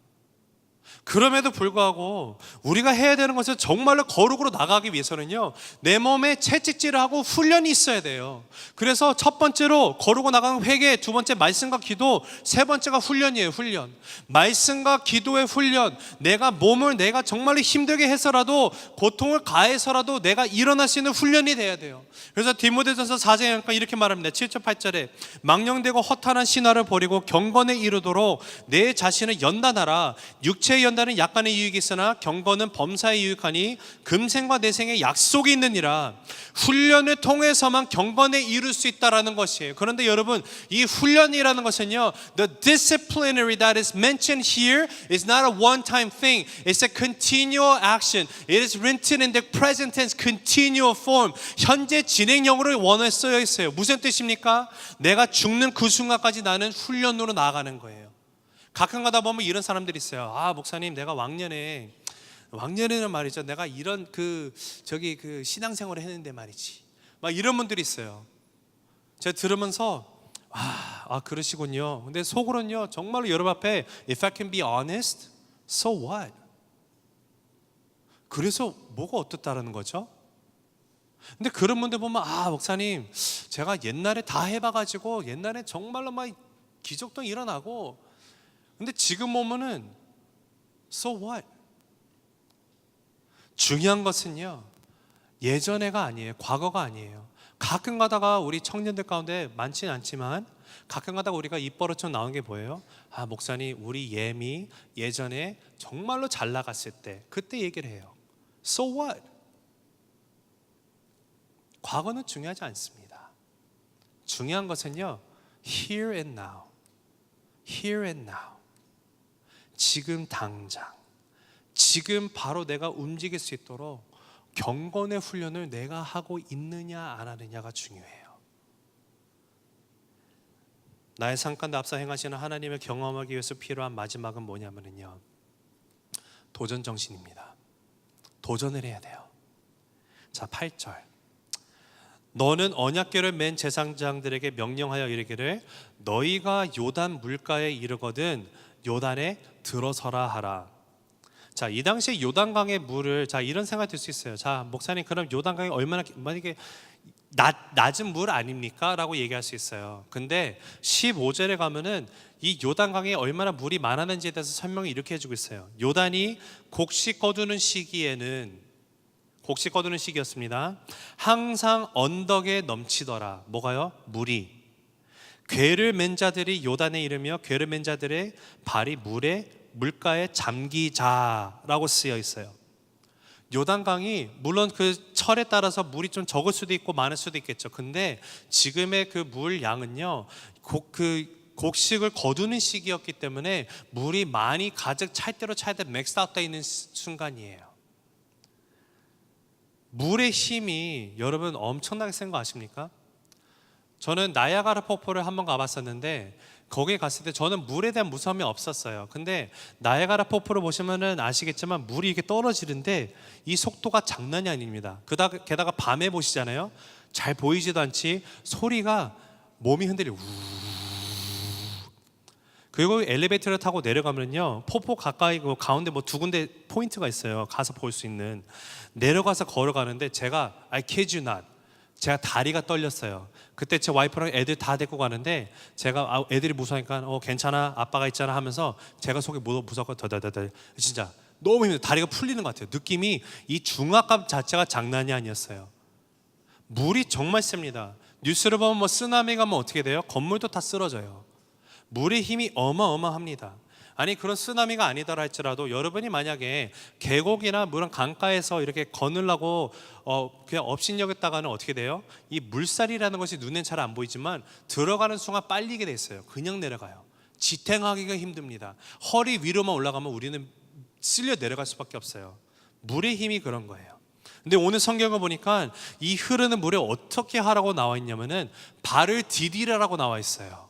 Speaker 1: 그럼에도 불구하고 우리가 해야 되는 것은 정말로 거룩으로 나가기 위해서는요, 내 몸에 채찍질을 하고 훈련이 있어야 돼요. 그래서 첫 번째로 거룩으로 나가는 회개, 두 번째 말씀과 기도, 세 번째가 훈련이에요. 훈련. 말씀과 기도의 훈련. 내가 몸을 내가 정말로 힘들게 해서라도, 고통을 가해서라도 내가 일어날 수 있는 훈련이 돼야 돼요. 그래서 디모데전서 4장에 이렇게 말합니다. 7절 8절에 망령되고 허탄한 신화를 버리고 경건에 이르도록 내 자신을 연단하라. 육체의 연단은 약간의 유익이 있으나 경건은 범사에 유익하니 금생과 내생에 약속이 있느니라. 훈련을 통해서만 경건에 이룰 수 있다라는 것이에요. 그런데 여러분, 이 훈련이라는 것은요, the disciplinary that is mentioned here is not a one-time thing. It's a continual action. It is written in the present tense, continual form. 현재 진행형으로 원어에 쓰여 있어요. 무슨 뜻입니까? 내가 죽는 그 순간까지 나는 훈련으로 나아가는 거예요. 가끔 가다 보면 이런 사람들이 있어요. 아, 목사님, 내가 왕년에는 말이죠, 내가 이런 그 신앙생활을 했는데 말이지, 막 이런 분들이 있어요. 제가 들으면서 그러시군요. 근데 속으로는요, 정말로 여러분 앞에 if I can be honest, so what? 그래서 뭐가 어떻다라는 거죠? 근데 그런 분들 보면 목사님, 제가 옛날에 다 해봐가지고 옛날에 정말로 막 기적도 일어나고, 근데 지금 보면은 so what? 중요한 것은요, 예전에가 아니에요. 과거가 아니에요. 가끔 가다가 우리 청년들 가운데 많지는 않지만 가끔 가다가 우리가 입버릇처럼 나오는 게 뭐예요? 목사님, 우리 예전에 정말로 잘 나갔을 때 그때 얘기를 해요. So what? 과거는 중요하지 않습니다. 중요한 것은요, here and now. Here and now. 지금 당장, 지금 바로 내가 움직일 수 있도록 경건의 훈련을 내가 하고 있느냐 안 하느냐가 중요해요. 나의 삶 가운데 앞서 행하시는 하나님을 경험하기 위해서 필요한 마지막은 뭐냐면요, 도전 정신입니다. 도전을 해야 돼요. 자, 8절. 너는 언약궤를 맨 제사장들에게 명령하여 이르기를 너희가 요단 물가에 이르거든 요단에 들어서라 하라. 자, 이 당시에 요단강의 물을, 자, 이런 생각이 들 수 있어요. 자, 목사님, 그럼 요단강이 얼마나, 만약에 낮은 물 아닙니까? 라고 얘기할 수 있어요. 근데 15절에 가면은 이 요단강에 얼마나 물이 많았는지에 대해서 설명을 이렇게 해주고 있어요. 요단이 곡식 거두는 시기였습니다. 항상 언덕에 넘치더라. 뭐가요? 물이. 궤를 맨 자들이 요단에 이르며 궤를 맨 자들의 발이 물가에 잠기자라고 쓰여 있어요. 요단강이 물론 그 철에 따라서 물이 좀 적을 수도 있고 많을 수도 있겠죠. 근데 지금의 그 물 양은요, 곡식을 거두는 시기였기 때문에 물이 많이 가득 찰 대로 맥스아웃 되어 있는 순간이에요. 물의 힘이 여러분 엄청나게 센 거 아십니까? 저는 나야가라 폭포를 한번 가봤었는데 거기에 갔을 때 저는 물에 대한 무서움이 없었어요. 근데 나야가라 폭포를 보시면은 아시겠지만 물이 이렇게 떨어지는데 이 속도가 장난이 아닙니다. 게다가 밤에 보시잖아요. 잘 보이지도 않지 소리가 몸이 흔들려. 그리고 엘리베이터를 타고 내려가면요, 폭포 가까이 그 가운데 뭐 두 군데 포인트가 있어요. 가서 볼 수 있는. 내려가서 걸어가는데 제가 I kid you not, 제가 다리가 떨렸어요. 그때 제 와이프랑 애들 다 데리고 가는데 제가 애들이 무서우니까 괜찮아 아빠가 있잖아 하면서 제가 속이 무섭고 더더더더 진짜 너무 힘들어요. 다리가 풀리는 것 같아요. 느낌이 이 중압감 자체가 장난이 아니었어요. 물이 정말 셉니다. 뉴스를 보면 뭐 쓰나미가 뭐 어떻게 돼요? 건물도 다 쓰러져요. 물의 힘이 어마어마합니다. 아니 그런 쓰나미가 아니더라 할지라도 여러분이 만약에 계곡이나 물은 강가에서 이렇게 거느려고 그냥 업신여겼다가는 어떻게 돼요? 이 물살이라는 것이 눈엔 잘 안 보이지만 들어가는 순간 빨리게 돼 있어요. 그냥 내려가요. 지탱하기가 힘듭니다. 허리 위로만 올라가면 우리는 쓸려 내려갈 수밖에 없어요. 물의 힘이 그런 거예요. 근데 오늘 성경을 보니까 이 흐르는 물에 어떻게 하라고 나와 있냐면은 발을 디디라라고 나와 있어요.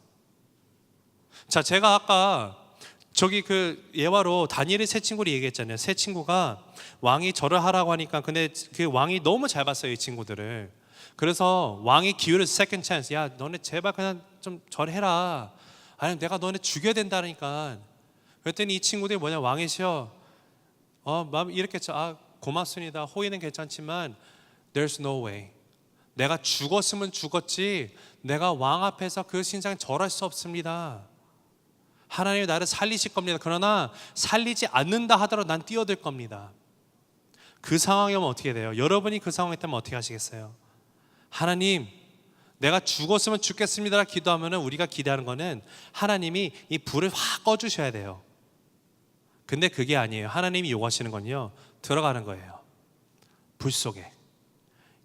Speaker 1: 자, 제가 아까 저기 그 예화로 다니엘의 세 친구를 얘기했잖아요. 세 친구가 왕이 절을 하라고 하니까 근데 그 왕이 너무 잘 봤어요, 이 친구들을. 그래서 왕이 기회를 세컨드 찬스, 야 너네 제발 그냥 좀 절해라. 아니면 내가 너네 죽여야 된다니까. 그랬더니 이 친구들이 뭐냐, 왕이시여 마음 이렇게 했죠. 고맙습니다. 호의는 괜찮지만 there's no way. 내가 죽었으면 죽었지 내가 왕 앞에서 그 신상 절할 수 없습니다. 하나님이 나를 살리실 겁니다. 그러나 살리지 않는다 하더라도 난 뛰어들 겁니다. 그 상황이 오면 어떻게 돼요? 여러분이 그 상황이 있다면 어떻게 하시겠어요? 하나님 내가 죽었으면 죽겠습니다 기도하면 우리가 기대하는 거는 하나님이 이 불을 확 꺼주셔야 돼요. 근데 그게 아니에요. 하나님이 요구하시는 건요, 들어가는 거예요. 불 속에.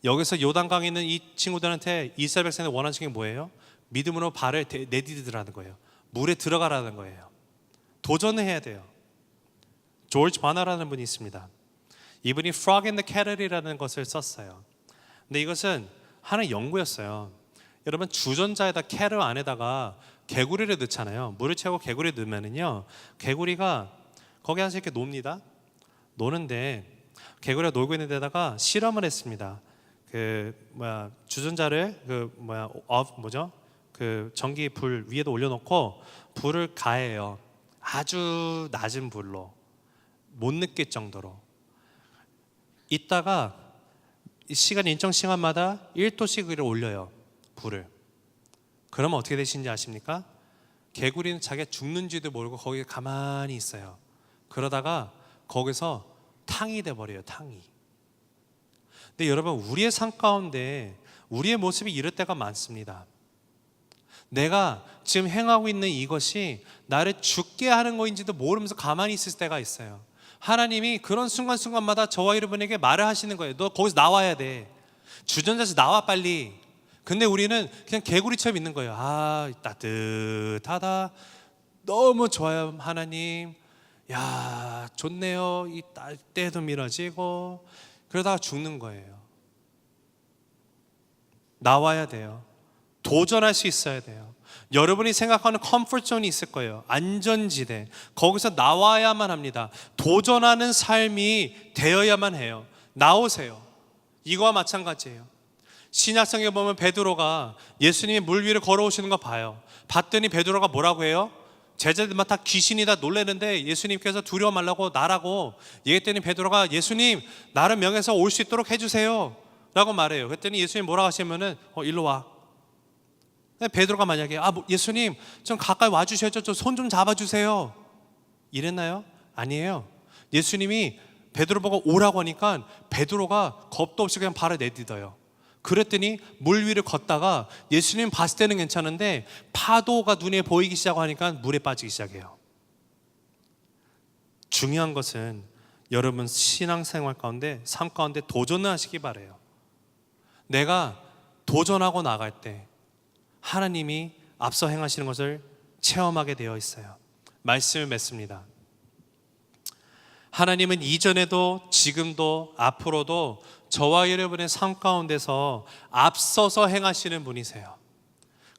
Speaker 1: 여기서 요단강에 있는 이 친구들한테 이스라엘 백성이 원하는 게 뭐예요? 믿음으로 발을 내디디라는 거예요. 물에 들어가라는 거예요. 도전을 해야 돼요. 조지 바나라는 분이 있습니다. 이분이 Frog in the Kettle이라는 것을 썼어요. 근데 이것은 하나의 연구였어요. 여러분 주전자에다 kettle 안에다가 개구리를 넣잖아요. 물을 채우고 개구리를 넣으면은요, 개구리가 거기 앉아서 이렇게 놉니다. 노는데 개구리가 놀고 있는 데다가 실험을 했습니다. 주전자를 그 전기 불 위에도 올려놓고 불을 가해요. 아주 낮은 불로 못 느낄 정도로. 이따가 시간 일정 시간마다 1도씩 올려요, 불을. 그러면 어떻게 되시는지 아십니까? 개구리는 자기가 죽는지도 모르고 거기에 가만히 있어요. 그러다가 거기서 탕이 돼버려요. 탕이. 근데 여러분 우리의 삶 가운데 우리의 모습이 이럴 때가 많습니다. 내가 지금 행하고 있는 이것이 나를 죽게 하는 거인지도 모르면서 가만히 있을 때가 있어요. 하나님이 그런 순간순간마다 저와 여러분에게 말을 하시는 거예요. 너 거기서 나와야 돼. 주전자에서 나와 빨리. 근데 우리는 그냥 개구리처럼 있는 거예요. 따뜻하다. 너무 좋아요 하나님. 야 좋네요. 이 때도 미뤄지고. 그러다가 죽는 거예요. 나와야 돼요. 도전할 수 있어야 돼요. 여러분이 생각하는 컴포트 존이 있을 거예요. 안전지대. 거기서 나와야만 합니다. 도전하는 삶이 되어야만 해요. 나오세요. 이거와 마찬가지예요. 신약성에 보면 베드로가 예수님이 물 위를 걸어오시는 거 봐요. 봤더니 베드로가 뭐라고 해요? 제자들만 다 귀신이다 놀래는데 예수님께서 두려워 말라고 나라고 얘기했더니 베드로가 예수님 나를 명해서 올 수 있도록 해주세요. 라고 말해요. 그랬더니 예수님 뭐라고 하시면은 일로 와. 베드로가 만약에 예수님 좀 가까이 와주셔야죠. 저 손 좀 잡아주세요. 이랬나요? 아니에요. 예수님이 베드로 보고 오라고 하니까 베드로가 겁도 없이 그냥 발을 내딛어요. 그랬더니 물 위를 걷다가 예수님 봤을 때는 괜찮은데 파도가 눈에 보이기 시작하니까 물에 빠지기 시작해요. 중요한 것은 여러분 신앙생활 가운데 삶 가운데 도전을 하시기 바라요. 내가 도전하고 나갈 때 하나님이 앞서 행하시는 것을 체험하게 되어 있어요. 말씀을 맺습니다. 하나님은 이전에도 지금도 앞으로도 저와 여러분의 삶 가운데서 앞서서 행하시는 분이세요.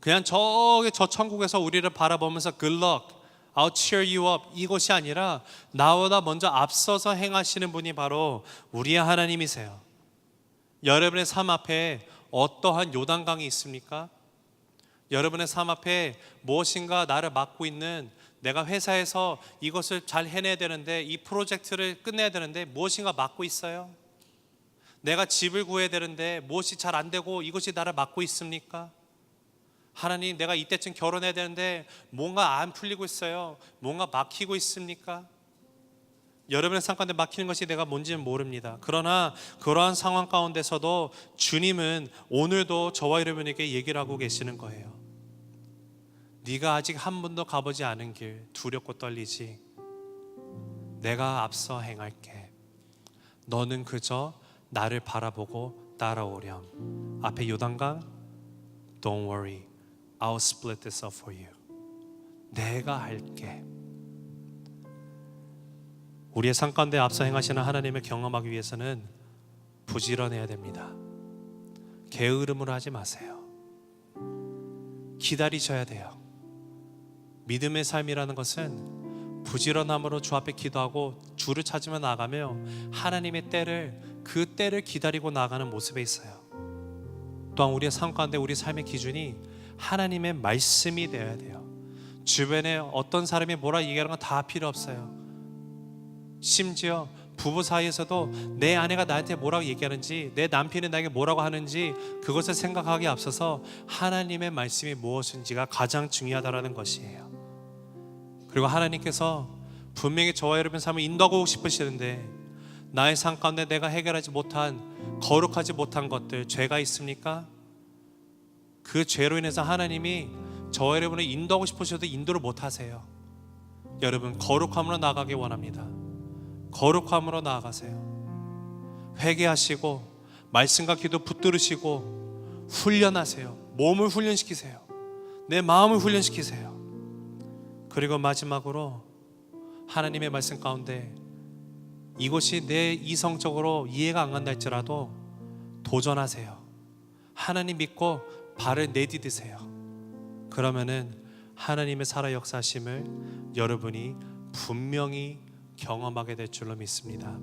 Speaker 1: 그냥 저 천국에서 우리를 바라보면서 Good luck, I'll cheer you up 이것이 아니라 나보다 먼저 앞서서 행하시는 분이 바로 우리의 하나님이세요. 여러분의 삶 앞에 어떠한 요단강이 있습니까? 여러분의 삶 앞에 무엇인가 나를 막고 있는, 내가 회사에서 이것을 잘 해내야 되는데, 이 프로젝트를 끝내야 되는데 무엇인가 막고 있어요? 내가 집을 구해야 되는데 무엇이 잘 안 되고 이것이 나를 막고 있습니까? 하나님, 내가 이때쯤 결혼해야 되는데 뭔가 안 풀리고 있어요. 뭔가 막히고 있습니까? 여러분의 삶 가운데 막히는 것이 내가 뭔지는 모릅니다. 그러나 그러한 상황 가운데서도 주님은 오늘도 저와 여러분에게 얘기를 하고 계시는 거예요. 네가 아직 한 번도 가보지 않은 길 두렵고 떨리지? 내가 앞서 행할게. 너는 그저 나를 바라보고 따라오렴. 앞에 요단강, Don't worry, I'll split this up for you. 내가 할게. 우리의 삶 가운데 앞서 행하시는 하나님을 경험하기 위해서는 부지런해야 됩니다. 게으름으로 하지 마세요. 기다리셔야 돼요. 믿음의 삶이라는 것은 부지런함으로 주 앞에 기도하고 주를 찾으며 나가며 하나님의 때를, 그 때를 기다리고 나가는 모습에 있어요. 또한 우리의 삶 가운데 우리 삶의 기준이 하나님의 말씀이 되어야 돼요. 주변에 어떤 사람이 뭐라 얘기하는 건 다 필요 없어요. 심지어 부부 사이에서도 내 아내가 나한테 뭐라고 얘기하는지, 내 남편이 나에게 뭐라고 하는지 그것을 생각하기에 앞서서 하나님의 말씀이 무엇인지가 가장 중요하다는 것이에요. 그리고 하나님께서 분명히 저와 여러분 삶을 인도하고 싶으시는데 나의 삶 가운데 내가 해결하지 못한, 거룩하지 못한 것들, 죄가 있습니까? 그 죄로 인해서 하나님이 저와 여러분을 인도하고 싶으셔도 인도를 못하세요. 여러분, 거룩함으로 나가기 원합니다. 거룩함으로 나아가세요. 회개하시고 말씀과 기도 붙들으시고 훈련하세요. 몸을 훈련시키세요. 내 마음을 훈련시키세요. 그리고 마지막으로 하나님의 말씀 가운데 이것이 내 이성적으로 이해가 안 간다 할지라도 도전하세요. 하나님 믿고 발을 내디디세요. 그러면은 하나님의 살아 역사하심을 여러분이 분명히 경험하게 될 줄로 믿습니다.